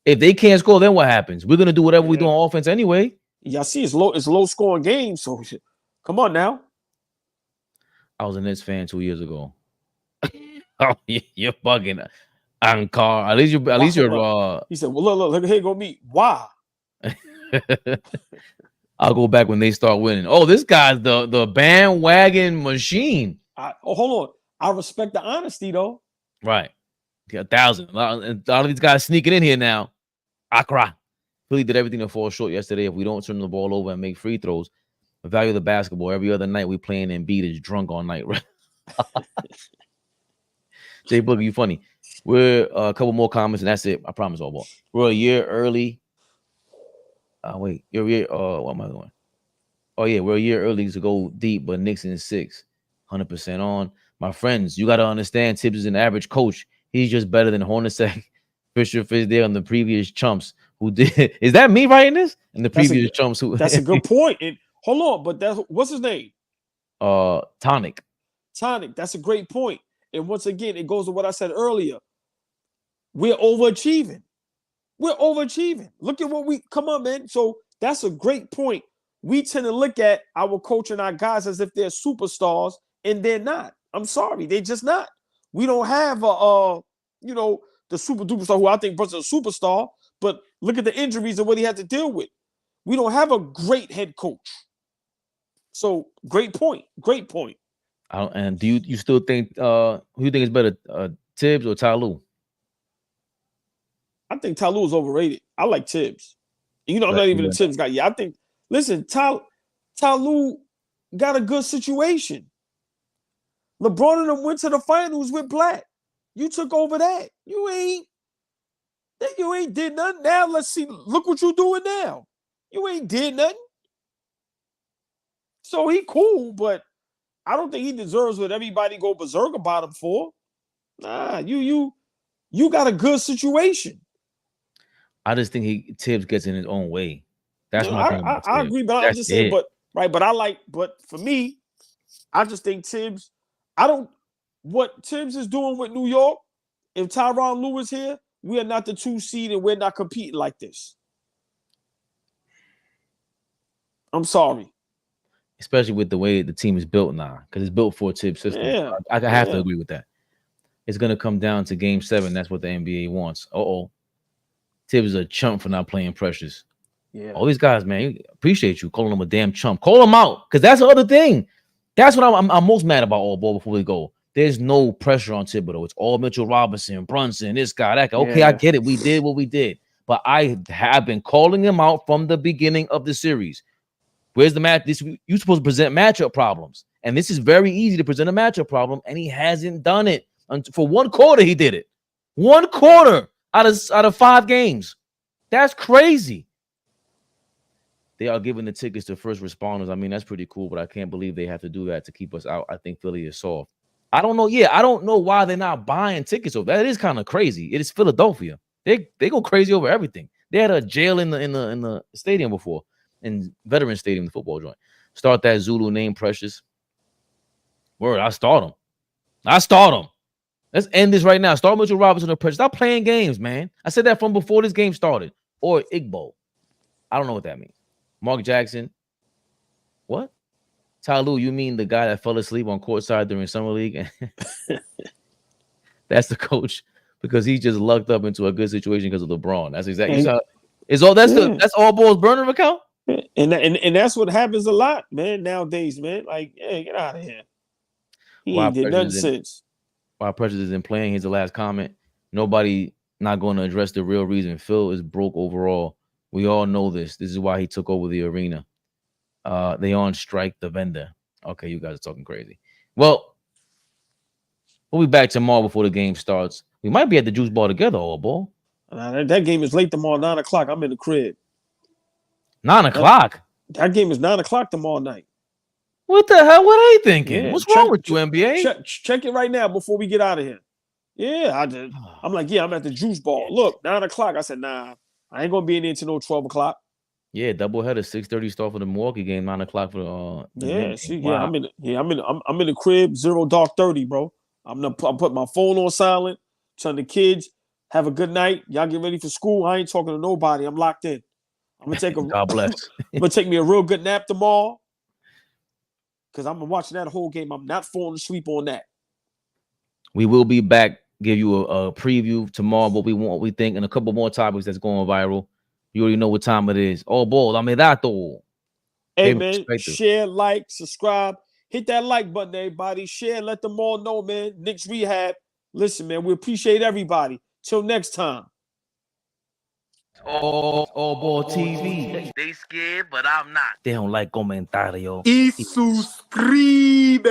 If they can't score, then what happens? We're going to do whatever we do on offense anyway. Y'all see, it's low scoring game. So come on now. I was a Knicks fan 2 years ago. Oh, you're bugging, Ankar. At least you're. He said, "Well, look, here go me. Why?" I'll go back when they start winning. Oh, this guy's the bandwagon machine. Hold on. I respect the honesty though. Right. Yeah, 1,000. A lot of these guys sneaking in here now. Accra. Philly did everything to fall short yesterday. If we don't turn the ball over and make free throws, value the basketball. Every other night we playing and beat is drunk all night. Right? Jay Boogie, you funny. We're a couple more comments and that's it. I promise, AllBall. We're a year early. Wait, what am I doing? Oh yeah, we're a year early to go deep, but Knicks in 6, 100% on. My friends, you got to understand, Tibbs is an average coach. He's just better than Hornacek, Fisher there on the previous chumps who did. Is that me writing this? And the previous chumps who. That's a good point. And hold on, but what's his name? Tonic. That's a great point. And once again, it goes to what I said earlier. We're overachieving. Look at what come on, man. So that's a great point. We tend to look at our coach and our guys as if they're superstars, and they're not. I'm sorry, they're just not. We don't have the super duper star who I think Brunson's a superstar, but look at the injuries and what he had to deal with. We don't have a great head coach. So great point. And do you still think who you think is better, Tibbs or Ty Lue? I think Ty Lue is overrated. I like Tibbs. I'm not even a Tibbs guy. Yeah, I think. Listen, Ty Lue got a good situation. LeBron and them went to the finals with Black. You took over that. You ain't did nothing. Now let's see. Look what you're doing now. You ain't did nothing. So he cool, but I don't think he deserves what everybody go berserk about him for. Nah, you got a good situation. I just think Tibbs gets in his own way. That's my thing about I Tibbs. agree, but I'm just saying, but for me, I just think Tibbs, what Tibbs is doing with New York, if Tyronn Lewis here, we are not the 2 seed and we're not competing like this. I'm sorry. Especially with the way the team is built now, because it's built for a Tibbs system. Yeah, I have to agree with that. It's going to come down to game 7. That's what the NBA wants. Tibbs is a chump for not playing Precious. Yeah. All these guys, man, appreciate you calling him a damn chump. Call him out, because that's the other thing. That's what I'm most mad about AllBall before we go. There's no pressure on Thibodeau. It's all Mitchell Robinson, Brunson, this guy, that guy. Okay, I get it. We did what we did. But I have been calling him out from the beginning of the series. Where's the match? You're supposed to present matchup problems. And this is very easy to present a matchup problem, and he hasn't done it. For 1 quarter, he did it. 1 quarter out of 5 games. That's crazy. They are giving the tickets to first responders. I mean, that's pretty cool, but I can't believe they have to do that to keep us out. I think Philly is soft. I don't know. Yeah, I don't know why they're not buying tickets over. That is kind of crazy. It is Philadelphia. They go crazy over everything. They had a jail in the stadium before, in Veterans Stadium, the football joint. Start that Zulu name, Precious. Word, I start him. Let's end this right now. Start Mitchell Robinson or Precious. Stop playing games, man. I said that from before this game started. Or Igbo. I don't know what that means. Mark Jackson. What? Ty Lue, you mean the guy that fell asleep on courtside during Summer League? That's the coach, because he just lucked up into a good situation because of LeBron. That's exactly how. That's AllBall's burner account. And that's what happens a lot, man, nowadays, man. Like, hey, get out of here. He ain't did nothing since. While Precious isn't playing, here's the last comment. Nobody not going to address the real reason. Phil is broke overall. We all know this. This is why he took over the arena. They on strike, the vendor. Okay, you guys are talking crazy. Well, we'll be back tomorrow before the game starts. We might be at the Juice Bar together, AllBall. That game is late tomorrow, 9 o'clock. I'm in the crib. 9 o'clock? That game is 9 o'clock tomorrow night. What the hell? What are you thinking? Yeah, what's wrong with you, NBA? Check it right now before we get out of here. Yeah, I'm like, I'm at the Juice Bar. Look, 9 o'clock. I said, nah, I ain't gonna be in there until 12 o'clock. Yeah, doubleheader, 6:30 start for the Milwaukee game, 9 o'clock for I'm in the crib, 0 dark 30, bro. I'm put my phone on silent, telling the kids, have a good night. Y'all get ready for school. I ain't talking to nobody. I'm locked in. I'm gonna take God bless. I'm gonna take me a real good nap tomorrow, because I'm watching that whole game. I'm not falling asleep on that. We will be back, give you a preview tomorrow, what we think, and a couple more topics that's going viral. You already know what time it is. AllBall, dame dato. Hey, man, share, like, subscribe. Hit that like button, everybody. Share, let them all know, man. Knicks Rehab. Listen, man, we appreciate everybody. Till next time. AllBall TV. They scared, but I'm not. They don't like comentario. Y suscribe.